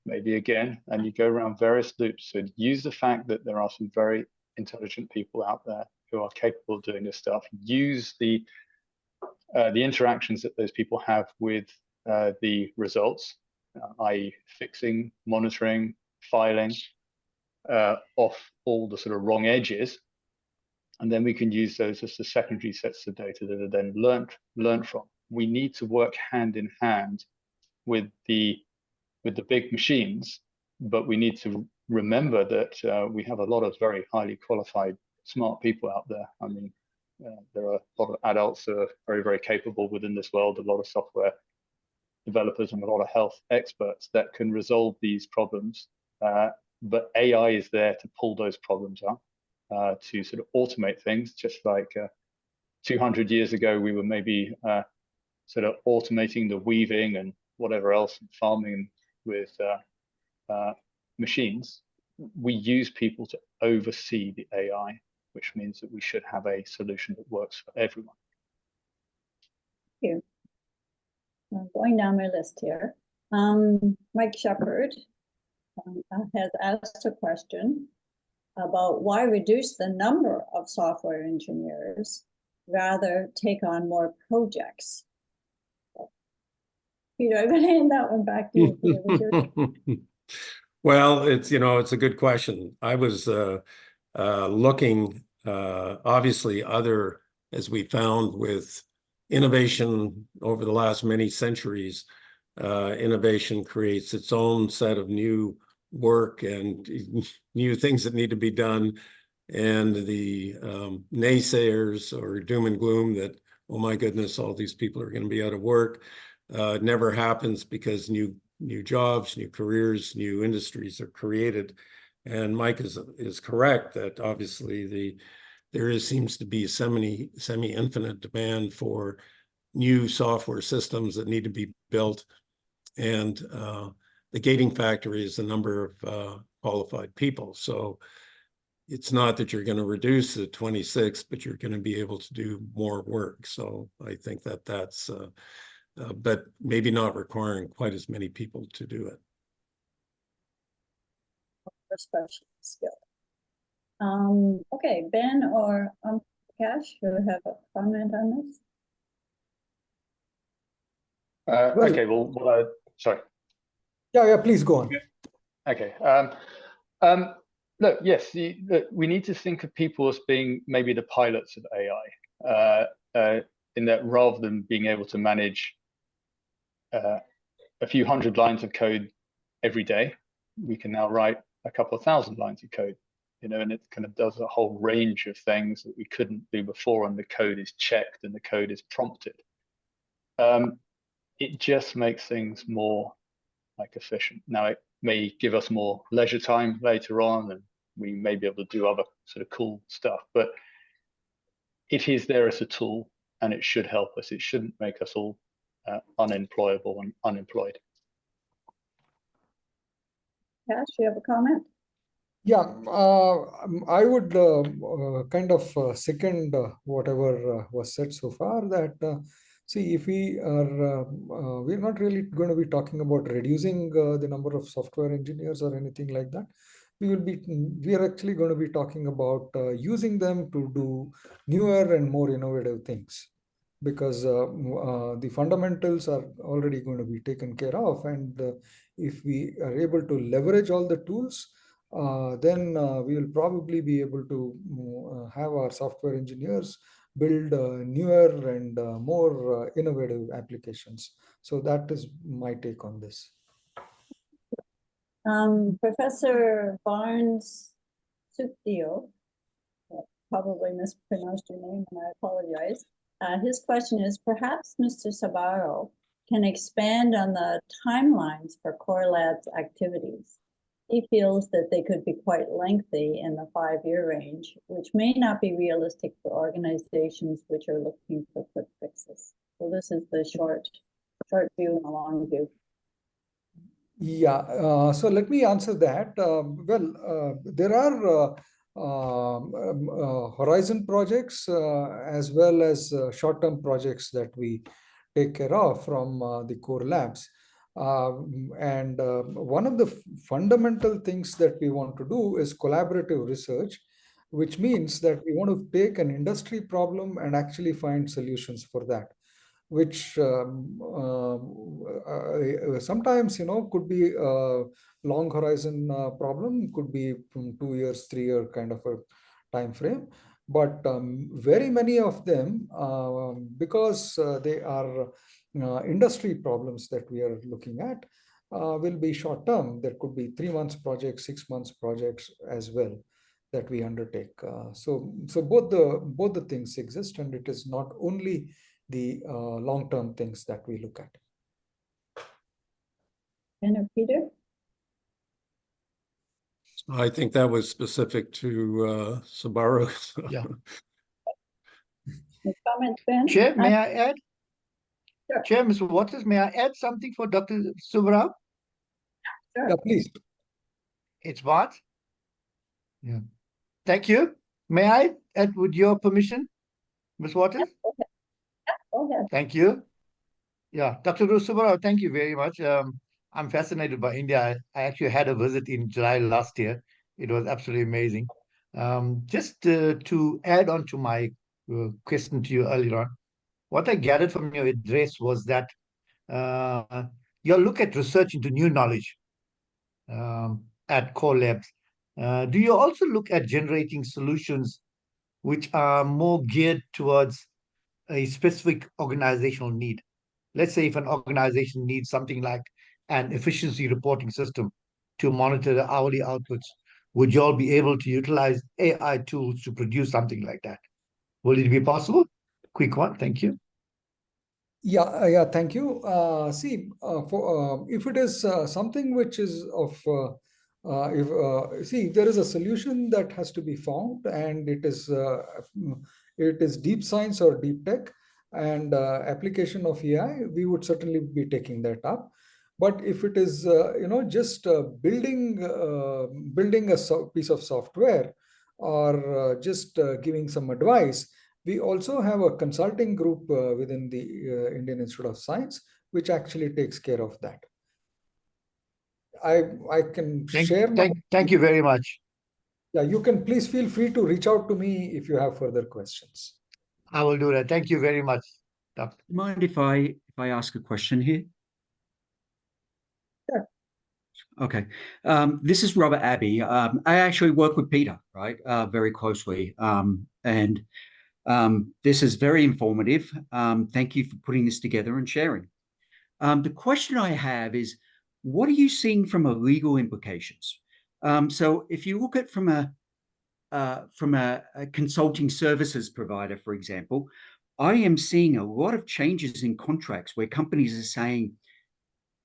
maybe again, and you go around various loops. So use the fact that there are some very intelligent people out there who are capable of doing this stuff. Use the interactions that those people have with the results, i.e. fixing, monitoring, filing, off all the sort of wrong edges. And then we can use those as the secondary sets of data that are then learned from. We need to work hand in hand with the big machines, but we need to remember that we have a lot of very highly qualified, smart people out there. I mean, there are a lot of adults who are very, very capable within this world, a lot of software developers and a lot of health experts that can resolve these problems. But AI is there to pull those problems up, to sort of automate things, just like 200 years ago, we were maybe sort of automating the weaving and whatever else, and farming with machines. We use people to oversee the AI, which means that we should have a solution that works for everyone. Thank you. Going down my list here. Mike Shepard has asked a question about why reduce the number of software engineers, rather take on more projects. Peter, I'm going to hand that one back to you. Peter. Well, it's a good question. I was looking, obviously, as we found with innovation over the last many centuries, innovation creates its own set of new work and new things that need to be done. And the naysayers or doom and gloom that, oh my goodness, all these people are going to be out of work, never happens because new jobs, new careers, new industries are created. And Mike is correct that obviously there seems to be semi-infinite demand for new software systems that need to be built. And the gating factor is the number of qualified people. So it's not that you're going to reduce the 26, but you're going to be able to do more work. So I think that's, but maybe not requiring quite as many people to do it. For special skill. Okay, Ben or Omprakash, you have a comment on this? Okay, sorry. Yeah, please go on. Okay. Look, yes, we need to think of people as being maybe the pilots of AI, in that rather than being able to manage a few hundred lines of code every day, we can now write a couple of thousand lines of code, and it kind of does a whole range of things that we couldn't do before, and the code is checked and the code is prompted. It just makes things more efficient. Now, it may give us more leisure time later on, and we may be able to do other sort of cool stuff, but it is there as a tool, and it should help us. It shouldn't make us all unemployable and unemployed. Cash, you have a comment? Yeah, I would kind of second whatever was said so far, that see, if we're not really going to be talking about reducing the number of software engineers or anything like that. We are actually going to be talking about using them to do newer and more innovative things, because the fundamentals are already going to be taken care of. And if we are able to leverage all the tools, then we will probably be able to have our software engineers build newer and more innovative applications. So that is my take on this. Professor Barnes Sukdio, probably mispronounced your name, and I apologize. His question is, perhaps Mr. SUBBARAO can expand on the timelines for Core Lab's activities. He feels that they could be quite lengthy in the 5-year range, which may not be realistic for organizations which are looking for quick fixes. So this is the short view and the long view. Yeah, so let me answer that. There are horizon projects as well as short-term projects that we take care of from the core labs. And one of the fundamental things that we want to do is collaborative research, which means that we want to take an industry problem and actually find solutions for that, which sometimes could be a long horizon problem, could be from 2 years, 3-year kind of a time frame. But very many of them, because they are industry problems that we are looking at, will be short term. There could be 3 months projects, 6 months projects as well that we undertake. So both the things exist, and it is not only the long-term things that we look at. And Peter? I think that was specific to SUBBARAO. Yeah. Comments, Ben? Chair, may I add? Sure. Chair, Mr. Waters, may I add something for Dr. SUBBARAO? Sure. Yeah, please. It's what? Yeah. Thank you. May I add with your permission, Ms. Waters? Go ahead. Thank you. Yeah, Dr. SUBBARAO, thank you very much. I'm fascinated by India. I actually had a visit in July last year. It was absolutely amazing. Just to add on to my question to you earlier on, what I gathered from your address was that your look at research into new knowledge at core labs. Do you also look at generating solutions which are more geared towards a specific organizational need? Let's say if an organization needs something like an efficiency reporting system to monitor the hourly outputs, would you all be able to utilize AI tools to produce something like that? Will it be possible? Quick one, thank you. Yeah, thank you. See, for if it is something which is of if there is a solution that has to be found, and it is deep science or deep tech and application of AI, we would certainly be taking that up. But if it is just building a piece of software, or just giving some advice, we also have a consulting group within the Indian Institute of Science, which actually takes care of that. I can share my. Thank you very much. Yeah, you can please feel free to reach out to me if you have further questions. I will do that. Thank you very much, Doctor. Do you mind if I ask a question here? Sure. Okay. This is Robert Abbey. I actually work with Peter, right, very closely. And this is very informative. Thank you for putting this together and sharing. The question I have is, what are you seeing from a legal implications? So if you look at from a consulting services provider, for example, I am seeing a lot of changes in contracts where companies are saying,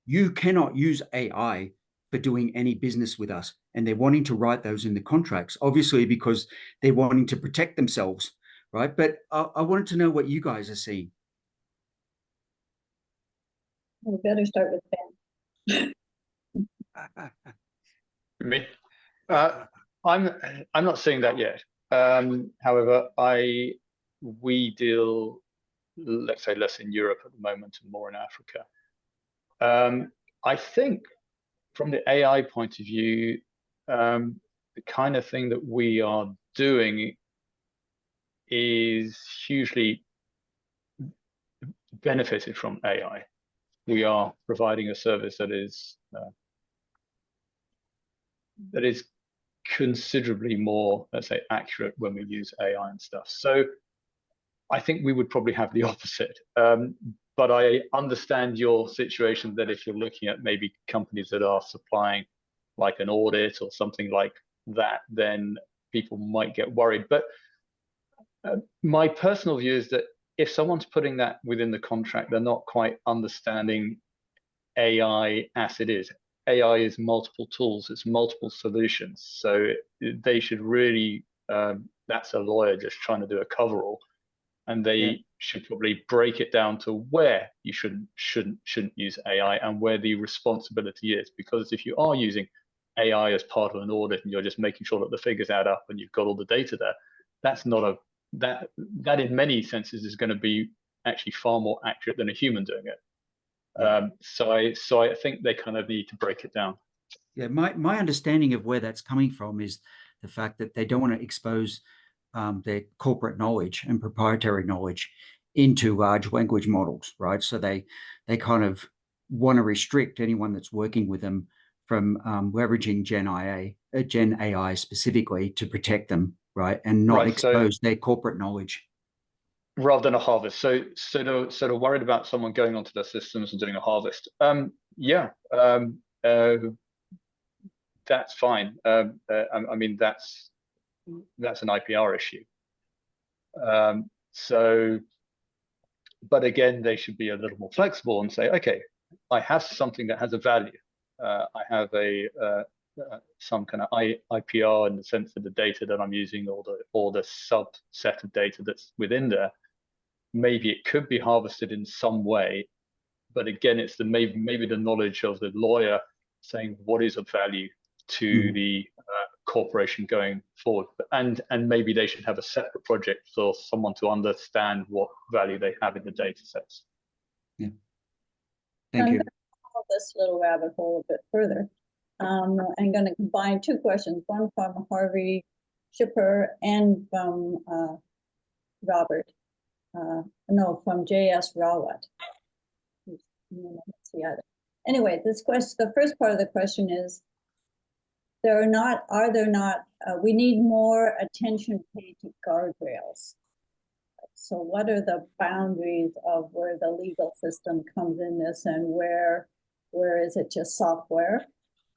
you cannot use AI for doing any business with us. And they're wanting to write those in the contracts, obviously, because they're wanting to protect themselves, right? But I wanted to know what you guys are seeing. We better start with Ben. Me? I'm not seeing that yet. However, we deal, let's say, less in Europe at the moment and more in Africa. I think from the AI point of view, the kind of thing that we are doing is hugely benefited from AI. We are providing a service that is considerably more, let's say, accurate when we use AI and stuff. So I think we would probably have the opposite. But I understand your situation, that if you're looking at maybe companies that are supplying like an audit or something like that, then people might get worried. But my personal view is that if someone's putting that within the contract, they're not quite understanding AI as it is. AI is multiple tools, it's multiple solutions. So they should really, that's a lawyer just trying to do a coverall, and they should probably break it down to where you shouldn't use AI and where the responsibility is. Because if you are using AI as part of an audit and you're just making sure that the figures add up and you've got all the data there, that's not that in many senses is going to be actually far more accurate than a human doing it. So I think they kind of need to break it down. Yeah, my understanding of where that's coming from is the fact that they don't want to expose their corporate knowledge and proprietary knowledge into large language models, right? So they kind of want to restrict anyone that's working with them from leveraging Gen AI specifically to protect them, right? And not expose their corporate knowledge. Rather than a harvest. So they're worried about someone going onto their systems and doing a harvest. That's fine. I mean, that's an IPR issue. But again, they should be a little more flexible and say, okay, I have something that has a value. I have some kind of IPR in the sense of the data that I'm using, or the subset of data that's within there. Maybe it could be harvested in some way, but again, it's maybe the knowledge of the lawyer saying what is of value to the corporation going forward, and maybe they should have a separate project for someone to understand what value they have in the data sets. Yeah. Thank you. follow this little rabbit hole a bit further. I'm going to combine two questions, one from Harvey Shipper and from Robert. No, from J.S. Rawat. That's the other. Anyway, this question, the first part of the question is, we need more attention paid to guardrails. So what are the boundaries of where the legal system comes in this, and where is it just software?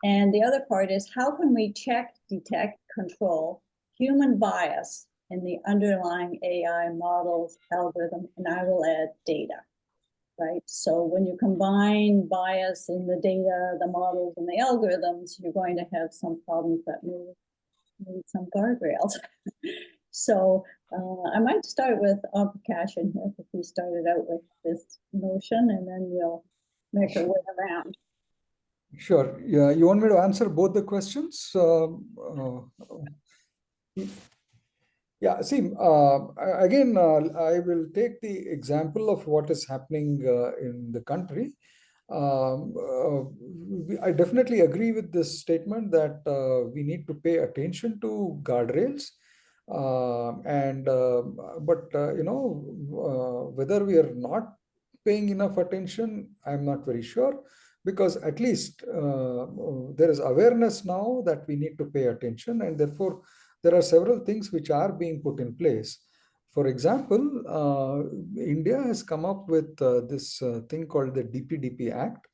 And the other part is, how can we check, detect, control human bias in the underlying AI models, algorithm, and I will add data, right? So when you combine bias in the data, the models, and the algorithms, you're going to have some problems that need some guardrails. So I might start with Omprakash in here, if we started out with this notion, and then we'll make our way around. Sure. Yeah, you want me to answer both the questions? Yeah, see, again, I will take the example of what is happening in the country. I definitely agree with this statement that we need to pay attention to guardrails. Whether we are not paying enough attention, I'm not very sure, because at least there is awareness now that we need to pay attention, and therefore there are several things which are being put in place. For example, India has come up with this thing called the DPDP Act,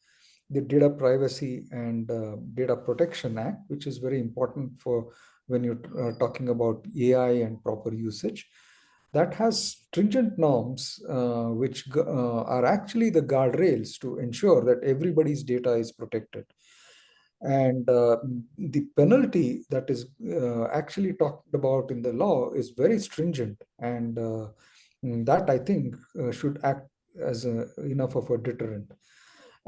the Data Privacy and Data Protection Act, which is very important for when you're talking about AI and proper usage. That has stringent norms which are actually the guardrails to ensure that everybody's data is protected. And the penalty that is actually talked about in the law is very stringent, and that I think should act as enough of a deterrent.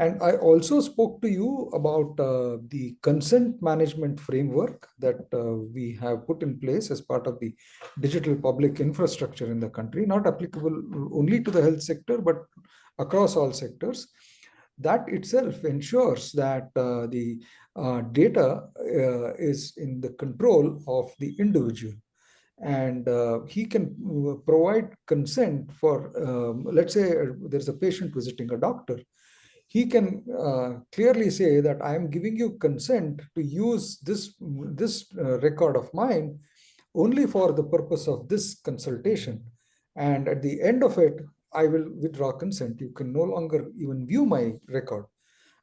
And I also spoke to you about the consent management framework that we have put in place as part of the digital public infrastructure in the country, not applicable only to the health sector, but across all sectors. That itself ensures that the data is in the control of the individual. And he can provide consent for, let's say there's a patient visiting a doctor. He can clearly say that I am giving you consent to use this record of mine only for the purpose of this consultation. And at the end of it, I will withdraw consent. You can no longer even view my record.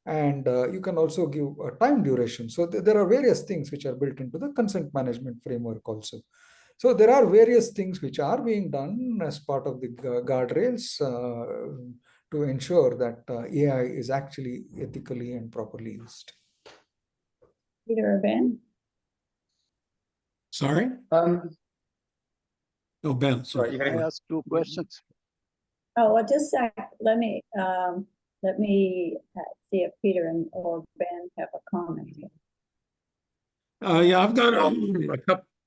And you can also give a time duration. So there are various things which are built into the consent management framework also. So there are various things which are being done as part of the guardrails to ensure that AI is actually ethically and properly used. Peter or Ben? Sorry? No, Ben, sorry. Right, Can I ask two questions? Oh, well, just a sec. Let me see if Peter or Ben have a comment here. Yeah, I've got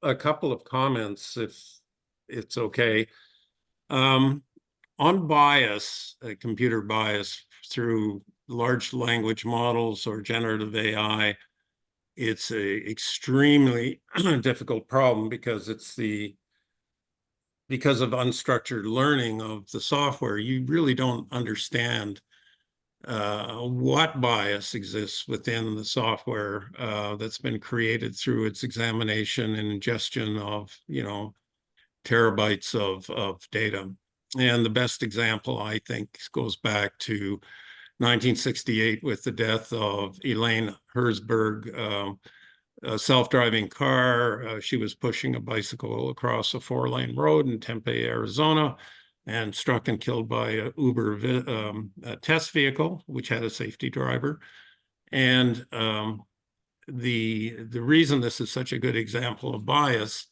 a couple of comments, if it's okay. On bias, computer bias through large language models or generative AI, it's an extremely difficult problem because because of unstructured learning of the software, you really don't understand what bias exists within the software that's been created through its examination and ingestion of, terabytes of data. And the best example, I think, goes back to 1968 with the death of Elaine Herzberg, a self-driving car. She was pushing a bicycle across a 4-lane road in Tempe, Arizona, and struck and killed by a Uber test vehicle, which had a safety driver. And the reason this is such a good example of bias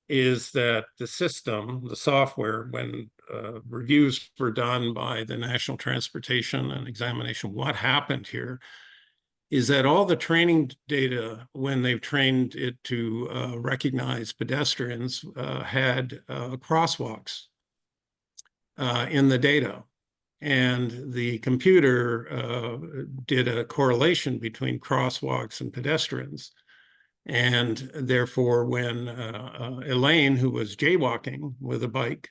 is that the system, the software, when reviews were done by the National Transportation and Examination, what happened here is that all the training data, when they've trained it to recognize pedestrians, had crosswalks in the data. And the computer did a correlation between crosswalks and pedestrians. And therefore, when Elaine, who was jaywalking with a bike,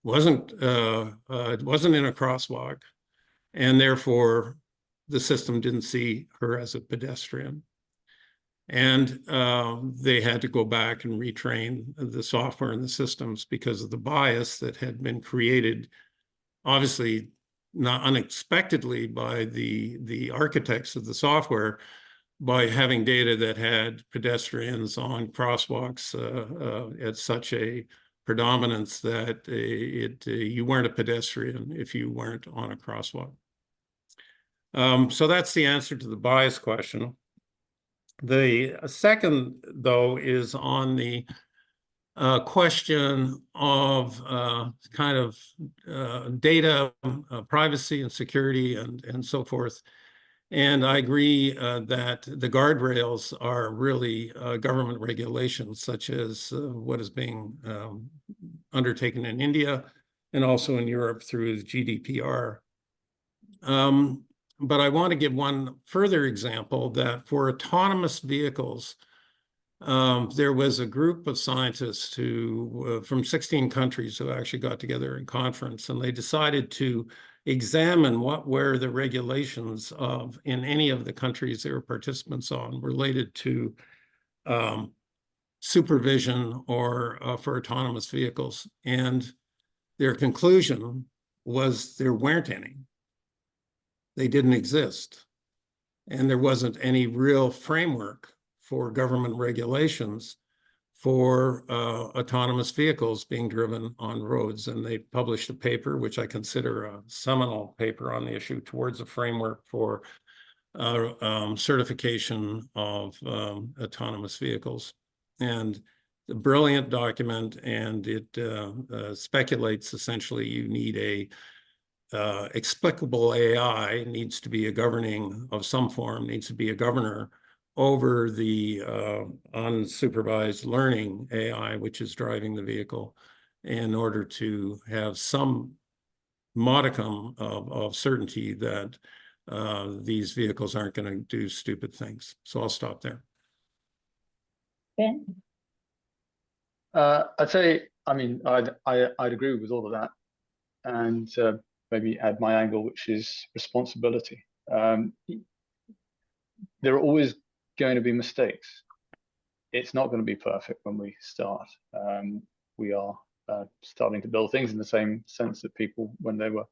wasn't in a crosswalk, and therefore the system didn't see her as a pedestrian. And they had to go back and retrain the software and the systems because of the bias that had been created, obviously not unexpectedly, by the architects of the software, by having data that had pedestrians on crosswalks at such a predominance that you weren't a pedestrian if you weren't on a crosswalk. So that's the answer to the bias question. The second, though, is on the question of kind of data privacy and security and so forth. And I agree that the guardrails are really government regulations, such as what is being undertaken in India and also in Europe through the GDPR. But I want to give one further example that for autonomous vehicles, there was a group of scientists who, from 16 countries, who actually got together in conference, and they decided to examine what were the regulations in any of the countries they were participants on related to supervision or for autonomous vehicles. And their conclusion was there weren't any. They didn't exist. And there wasn't any real framework for government regulations for autonomous vehicles being driven on roads. And they published a paper, which I consider a seminal paper on the issue, towards a framework for certification of autonomous vehicles. And a brilliant document, and it speculates essentially you need a explicable AI, needs to be a governing of some form, needs to be a governor over the unsupervised learning AI, which is driving the vehicle, in order to have some modicum of certainty that these vehicles aren't going to do stupid things. So I'll stop there. Ben? I'd say, I mean, I'd agree with all of that, and maybe add my angle, which is responsibility. There are always going to be mistakes. It's not going to be perfect when we start. We are starting to build things in the same sense that people, when they were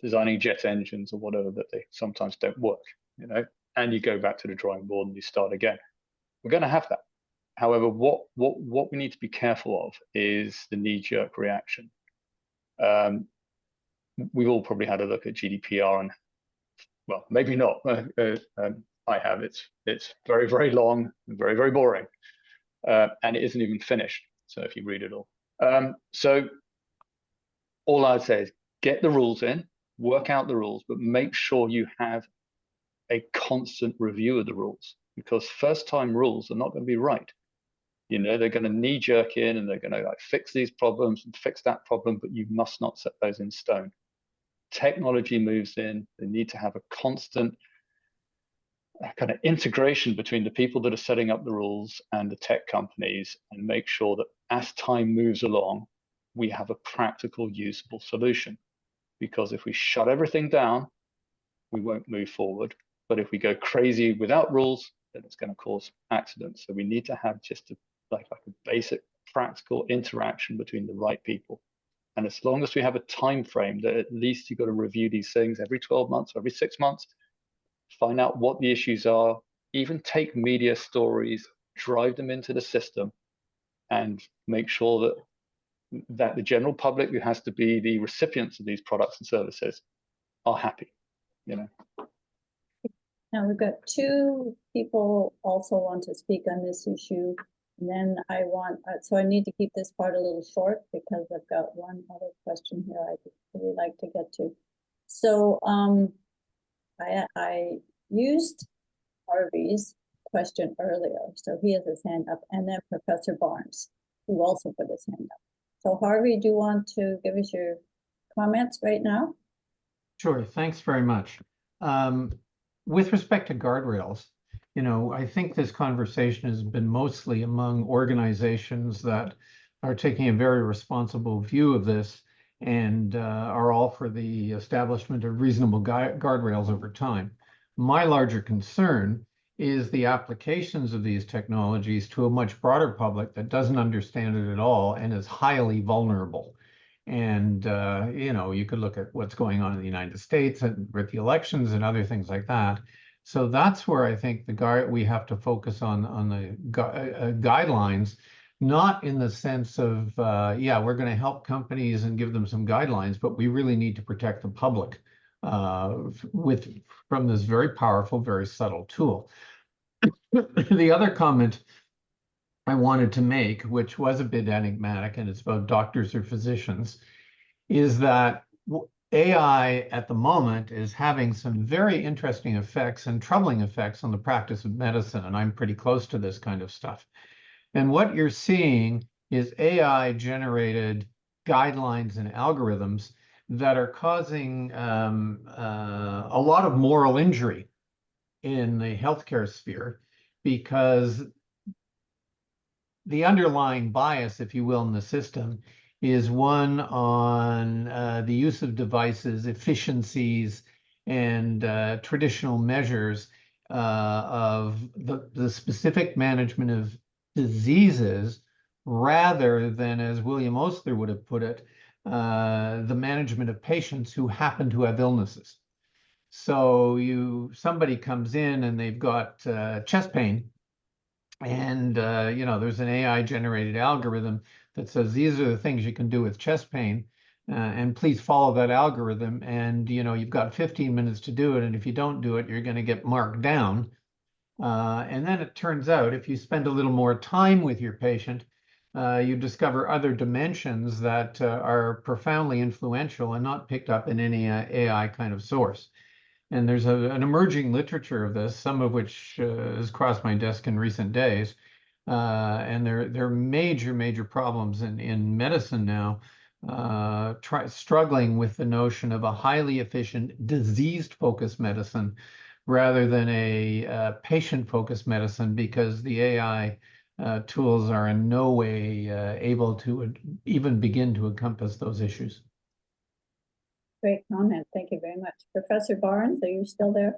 designing jet engines or whatever, that they sometimes don't work, you know, and you go back to the drawing board and you start again. We're going to have that. However, what we need to be careful of is the knee-jerk reaction. We've all probably had a look at GDPR, and well, maybe not. I have. It's very, very long, and very, very boring, and it isn't even finished. So if you read it all, so all I'd say is get the rules in, work out the rules, but make sure you have a constant review of the rules, because first-time rules are not going to be right. You know, they're going to knee-jerk in, and they're going to like fix these problems and fix that problem, but you must not set those in stone. Technology moves in. They need to have a constant kind of integration between the people that are setting up the rules and the tech companies, and make sure that as time moves along, we have a practical, usable solution. Because if we shut everything down, we won't move forward. But if we go crazy without rules, then it's going to cause accidents. So we need to have just like a basic practical interaction between the right people. And as long as we have a time frame that at least you've got to review these things every 12 months, every 6 months, find out what the issues are, even take media stories, drive them into the system, and make sure that the general public, who has to be the recipients of these products and services, are happy, you know. Now we've got two people also want to speak on this issue. And then so I need to keep this part a little short because I've got one other question here I'd really like to get to. So I used Harvey's question earlier. So he has his hand up, and then Professor Barnes, who also put his hand up. So Harvey, do you want to give us your comments right now? Sure, thanks very much. With respect to guardrails, I think this conversation has been mostly among organizations that are taking a very responsible view of this and are all for the establishment of reasonable guardrails over time. My larger concern is the applications of these technologies to a much broader public that doesn't understand it at all and is highly vulnerable. And, you could look at what's going on in the United States and with the elections and other things like that. So that's where I think we have to focus on the guidelines, not in the sense of, we're going to help companies and give them some guidelines, but we really need to protect the public from this very powerful, very subtle tool. The other comment I wanted to make, which was a bit enigmatic, and it's about doctors or physicians, is that AI at the moment is having some very interesting effects and troubling effects on the practice of medicine, and I'm pretty close to this kind of stuff. And what you're seeing is AI-generated guidelines and algorithms that are causing a lot of moral injury in the healthcare sphere, because the underlying bias, if you will, in the system is one on the use of devices, efficiencies, and traditional measures of the specific management of diseases, rather than, as William Osler would have put it, the management of patients who happen to have illnesses. So somebody comes in and they've got chest pain, and there's an AI generated algorithm that says these are the things you can do with chest pain, and please follow that algorithm, and you've got 15 minutes to do it, and if you don't do it, you're going to get marked down. And then it turns out if you spend a little more time with your patient, you discover other dimensions that are profoundly influential and not picked up in any AI kind of source. And there's an emerging literature of this, some of which has crossed my desk in recent days. And there are major problems in medicine now, struggling with the notion of a highly efficient, disease-focused medicine rather than a patient-focused medicine, because the AI tools are in no way able to even begin to encompass those issues. Great comment. Thank you very much. Professor Barnes, are you still there?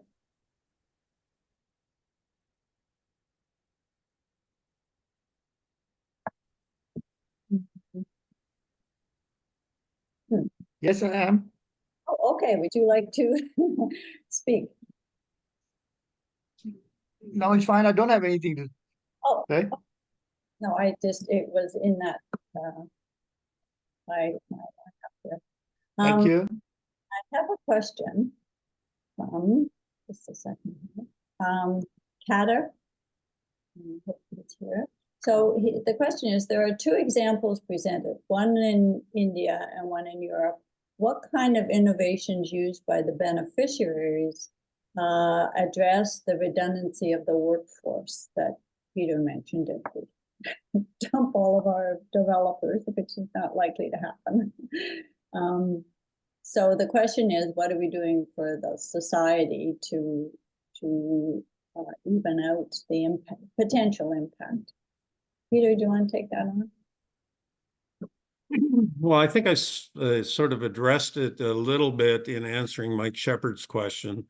Yes, I am. Oh, okay. Would you like to speak? No, it's fine. I don't have anything to Oh, say. no, it was in that. I Thank you. I have a question. Just a second. Kader. Hopefully it's here. So the question is, there are two examples presented, one in India and one in Europe. What kind of innovations used by the beneficiaries address the redundancy of the workforce that Peter mentioned? If we dump all of our developers, which is not likely to happen. So the question is, what are we doing for the society to even out the potential impact? Peter, do you want to take that on? Well, I think I sort of addressed it a little bit in answering Mike Shepard's question,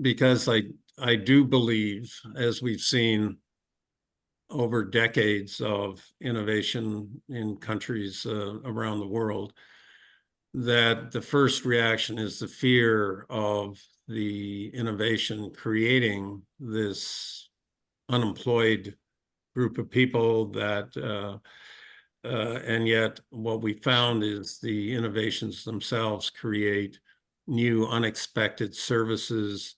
because I do believe, as we've seen over decades of innovation in countries around the world, that the first reaction is the fear of the innovation creating this unemployed group of people that, and yet what we found is the innovations themselves create new unexpected services,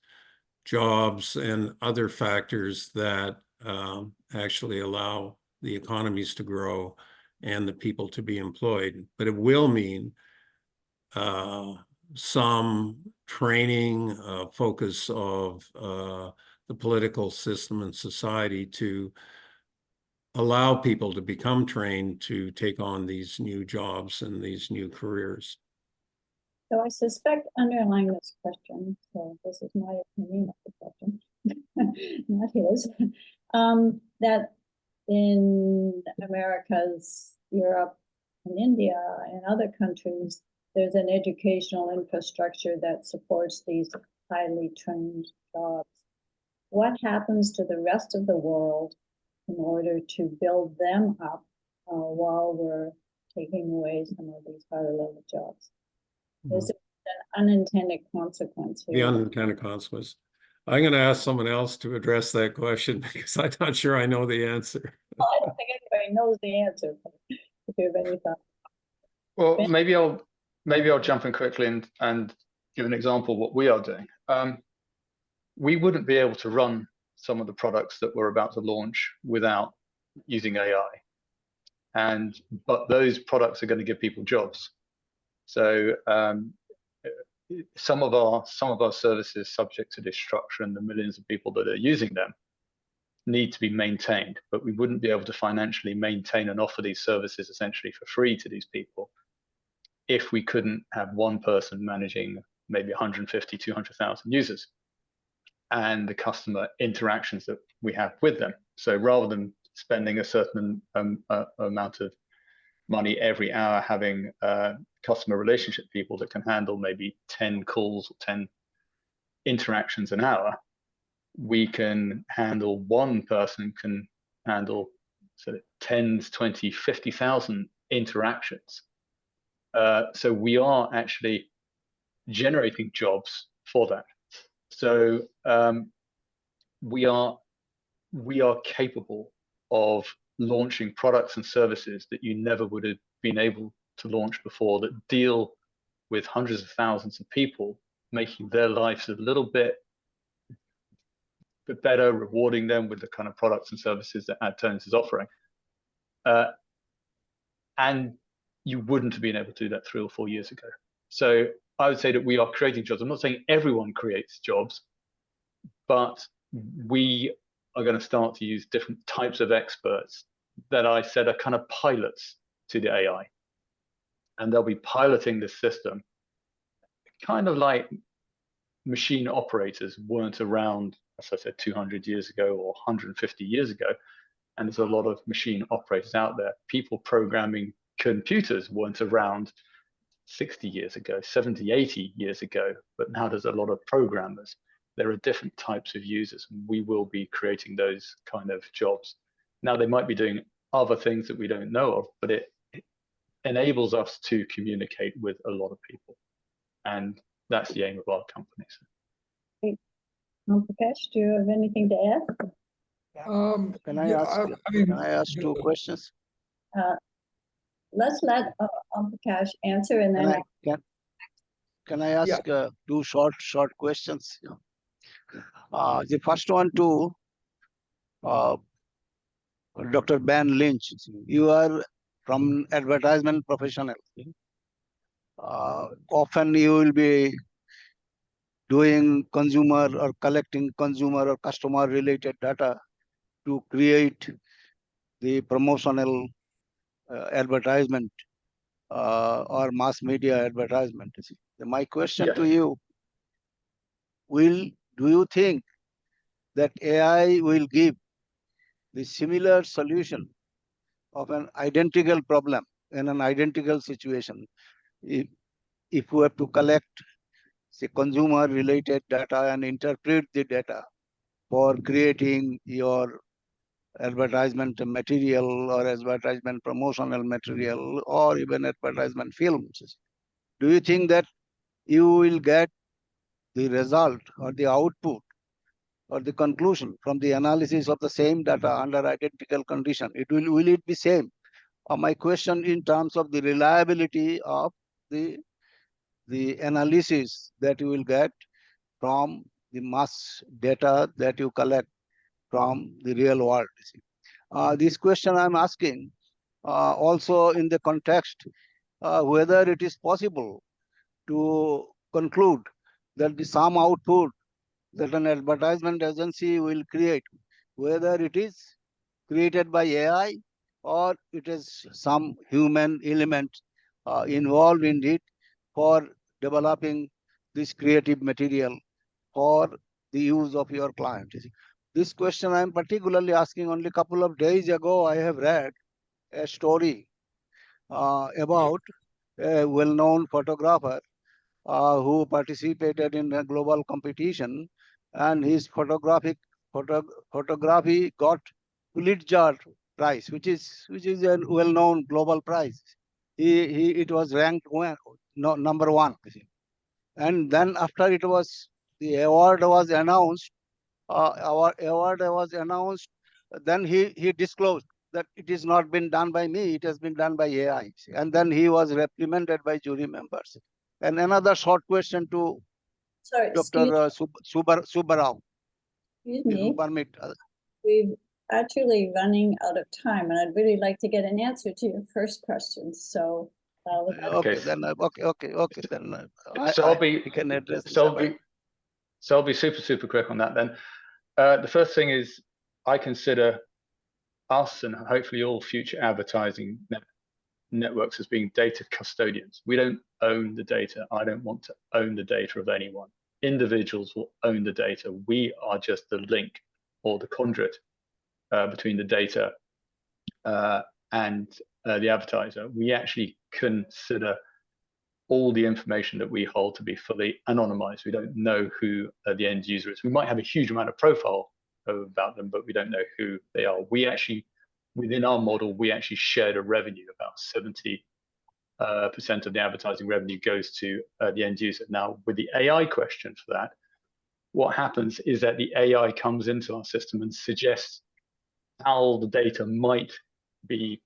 jobs, and other factors that actually allow the economies to grow and the people to be employed. But it will mean some training, focus of the political system and society to allow people to become trained to take on these new jobs and these new careers. So I suspect underlying this question, so this is my opinion of the question, not his, that in Americas, Europe, and India, and other countries, there's an educational infrastructure that supports these highly trained jobs. What happens to the rest of the world in order to build them up while we're taking away some of these higher level jobs? Is it an unintended consequence The here? unintended consequence. I'm going to ask someone else to address that question because I'm not sure I know the answer. Well, I don't think anybody knows the answer, but if you have any thoughts. Well, Ben? maybe I'll jump in quickly and give an example of what we are doing. We wouldn't be able to run some of the products that we're about to launch without using AI. But those products are going to give people jobs. So some of our services subject to destruction, the millions of people that are using them need to be maintained, but we wouldn't be able to financially maintain and offer these services essentially for free to these people if we couldn't have one person managing maybe 150, 200,000 users and the customer interactions that we have with them. So rather than spending a certain amount of money every hour having customer relationship people that can handle maybe 10 calls or 10 interactions an hour, we can handle, one person can handle sort of 10, 20, 50,000 interactions. So we are actually generating jobs for that. So we are capable of launching products and services that you never would have been able to launch before, that deal with hundreds of thousands of people, making their lives a little bit better, rewarding them with the kind of products and services that Adtones is offering. And you wouldn't have been able to do that 3 or 4 years ago. So I would say that we are creating jobs. I'm not saying everyone creates jobs, but we are going to start to use different types of experts that I said are kind of pilots to the AI. And they'll be piloting the system, kind of like machine operators weren't around, as I said, 200 years ago or 150 years ago. And there's a lot of machine operators out there. People programming computers weren't around 60 years ago, 70, 80 years ago, but now there's a lot of programmers. There are different types of users, and we will be creating those kind of jobs. Now, they might be doing other things that we don't know of, but it enables us to communicate with a lot of people. And that's the aim of our company. Omprakash, do you have anything to add? Can I ask 2 questions? Let's let Omprakash answer, and then Can I ask 2 short questions? The first one to Dr. Ben Lynch. You are from advertisement professional. Often you will be doing consumer or collecting consumer or customer related data to create the promotional advertisement or mass media advertisement. My question to you, do you think that AI will give the similar solution of an identical problem in an identical situation? If we have to collect, say, consumer related data and interpret the data for creating your advertisement material or advertisement promotional material or even advertisement films, do you think that you will get the result or the output or the conclusion from the analysis of the same data under identical condition? Will it be same? My question in terms of the reliability of the analysis that you will get from the mass data that you collect from the real world. This question I'm asking also in the context whether it is possible to conclude that the sum output that an advertisement agency will create, whether it is created by AI, or it is some human element involved in it for developing this creative material for the use of your client. This question I am particularly asking. Only a couple of days ago, I have read a story about a well-known photographer who participated in a global competition, and his photography got Pulitzer Prize, which is a well-known global prize. It was ranked number one. And then after the award was announced, then he disclosed that it has not been done by me, it has been done by AI. And then he was reprimanded by jury members. And another short question to Sorry, Dr. SUBBARAO, excuse if me. you permit. We've actually running out of time, and I'd really like to get an answer to your first question. So, Okay, then So I'll be I can address this. So I'll be super quick on that then. The first thing is, I consider us and hopefully all future advertising networks as being data custodians. We don't own the data. I don't want to own the data of anyone. Individuals will own the data. We are just the link or the conduit between the data and the advertiser. We actually consider all the information that we hold to be fully anonymized. We don't know who the end user is. We might have a huge amount of profile about them, but we don't know who they are. We actually, within our model, we actually shared a revenue. About 70% of the advertising revenue goes to the end user. Now, with the AI question for that, what happens is that the AI comes into our system and suggests how the data might be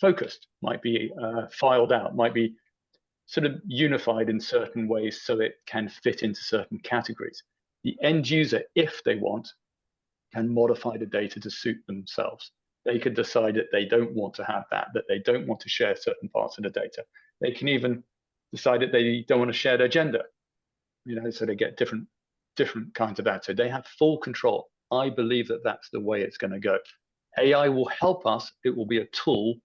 focused, might be filed out, might be sort of unified in certain ways so it can fit into certain categories. The end user, if they want, can modify the data to suit themselves. They could decide that they don't want to have that they don't want to share certain parts of the data. They can even decide that they don't want to share their gender, so they get different kinds of that. So they have full control. I believe that that's the way it's going to go. AI will help us. It will be a tool.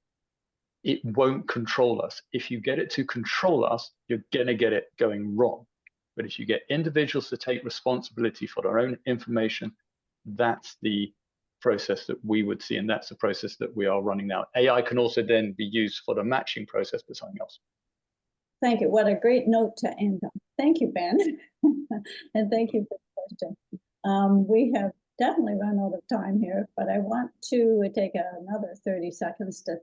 It won't control us. If you get it to control us, you're going to get it going wrong. But if you get individuals to take responsibility for their own information, that's the process that we would see, and that's the process that we are running now. AI can also then be used for the matching process for something else. thank you. What a great note to end on. Thank you, Ben. And thank you for the question. We have definitely run out of time here, but I want to take another 30 seconds to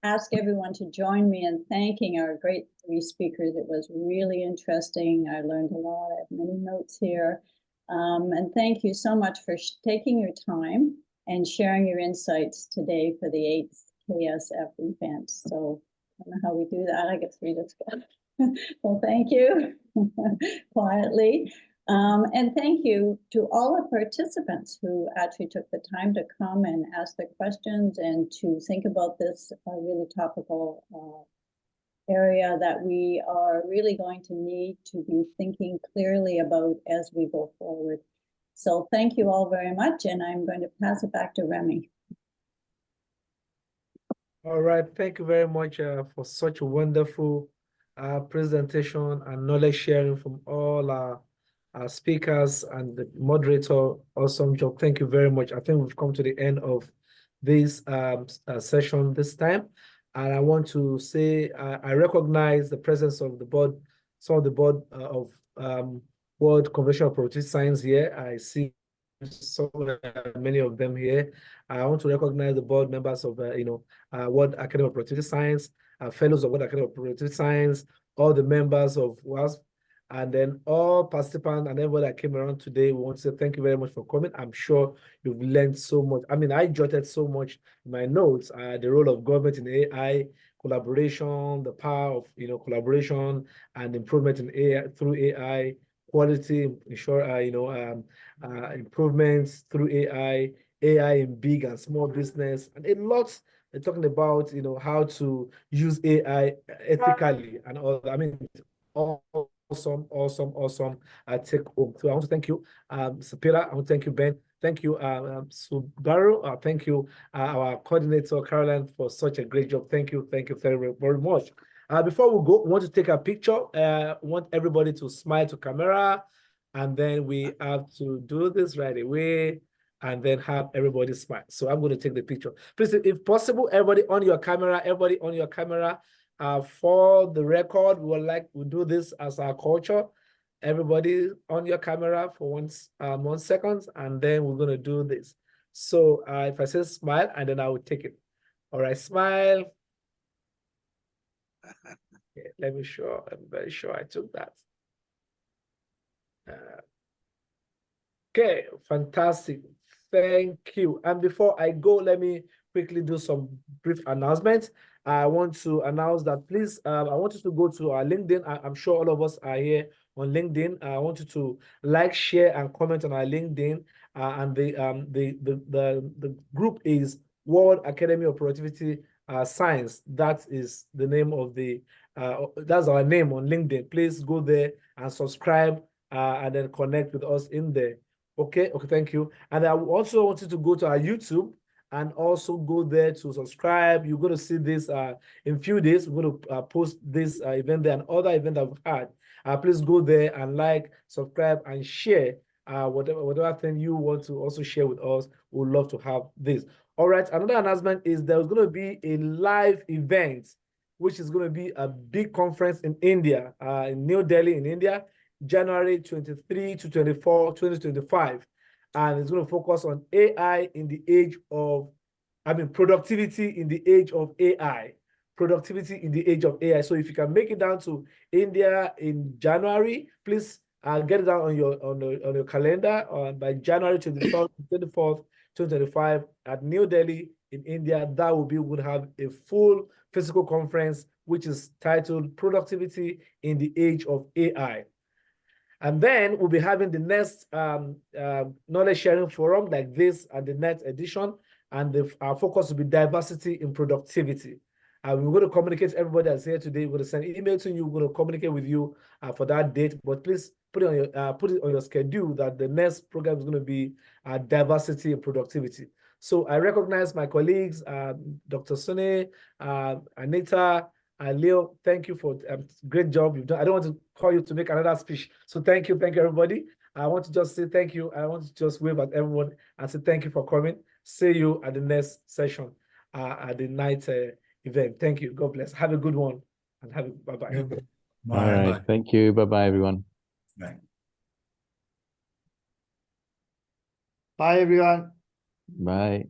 ask everyone to join me in thanking our great three speakers. It was really interesting. I learned a lot. I have many notes here. And thank you so much for taking your time and sharing your insights today for the 8th KSF event. So I don't know how we do that. I guess we just got well, thank you quietly. And thank you to all the participants who actually took the time to come and ask the questions and to think about this really topical area that we are really going to need to be thinking clearly about as we go forward. So thank you all very much, and I'm going to pass it back to Remy. All right, thank you very much for such a wonderful presentation and knowledge sharing from all our speakers and the moderator. Awesome job. Thank you very much. I think we've come to the end of this session this time. And I want to say I recognize the presence of the board, some of the board of World Convention of Productive Science here. I see many of them here. I want to recognize the board members of World Academy of Productive Science, fellows of World Academy of Productive Science, all the members of WAPS, and then all participants and everyone that came around today. We want to say thank you very much for coming. I'm sure you've learned so much. I mean, I jotted so much in my notes, the role of government in AI, collaboration, the power of collaboration and improvement in AI through AI, quality, improvements through AI in big and small business, and a lot. They're talking about how to use AI ethically and all. I mean, awesome take home. So I want to thank you, Sapira. I want to thank you, Ben. Thank you, SUBBARAO. Thank you, our coordinator, Carolyn, for such a great job. Thank you very, very much. Before we go, we want to take a picture. Want everybody to smile to camera, and then we have to do this right away, and then have everybody smile. So I'm going to take the picture. Please, if possible, everybody on your camera, for the record, we'll do this as our culture. Everybody on your camera for 1 second, and then we're going to do this. So if I say smile, and then I will take it. All right, smile. Okay, let me show. I'm very sure I took that. Okay, fantastic. Thank you. And before I go, let me quickly do some brief announcements. I want to announce that please, I want you to go to our LinkedIn. I'm sure all of us are here on LinkedIn. I want you to like, share, and comment on our LinkedIn. And the group is World Academy of Productivity Science. That is the name of the that's our name on LinkedIn. Please go there and subscribe and then connect with us in there. Okay, thank you. And I also want you to go to our YouTube and also go there to subscribe. You're going to see this in a few days. We're going to post this event there and other event that we've had. Please go there and like, subscribe, and share whatever thing you want to also share with us. We'd love to have this. All right, another announcement is there's going to be a live event, which is going to be a big conference in India, in New Delhi, in India, January 23 to 24, 2025. And it's going to focus on AI in the age of, productivity in the age of AI. Productivity in the age of AI. So if you can make it down to India in January, please get it down on your calendar by January 23rd, 24th, 2025 at New Delhi in India. That will be, we'll have a full physical conference, which is titled Productivity in the Age of AI. And then we'll be having the next knowledge sharing forum like this at the next edition. And our focus will be diversity in productivity. We're going to communicate to everybody that's here today. We're going to send an email to you. We're going to communicate with you for that date. But please put it on your schedule that the next program is going to be diversity and productivity. So I recognize my colleagues, Dr. Sune, Anita, Leo. Thank you for great job you've done. I don't want to call you to make another speech. So thank you everybody. I want to just say thank you. I want to just wave at everyone and say thank you for coming. See you at the next session at the night event. Thank you. God bless. Have a good one and have a bye-bye. All right. Thank you. Bye-bye, everyone. Bye. Bye, everyone. Bye.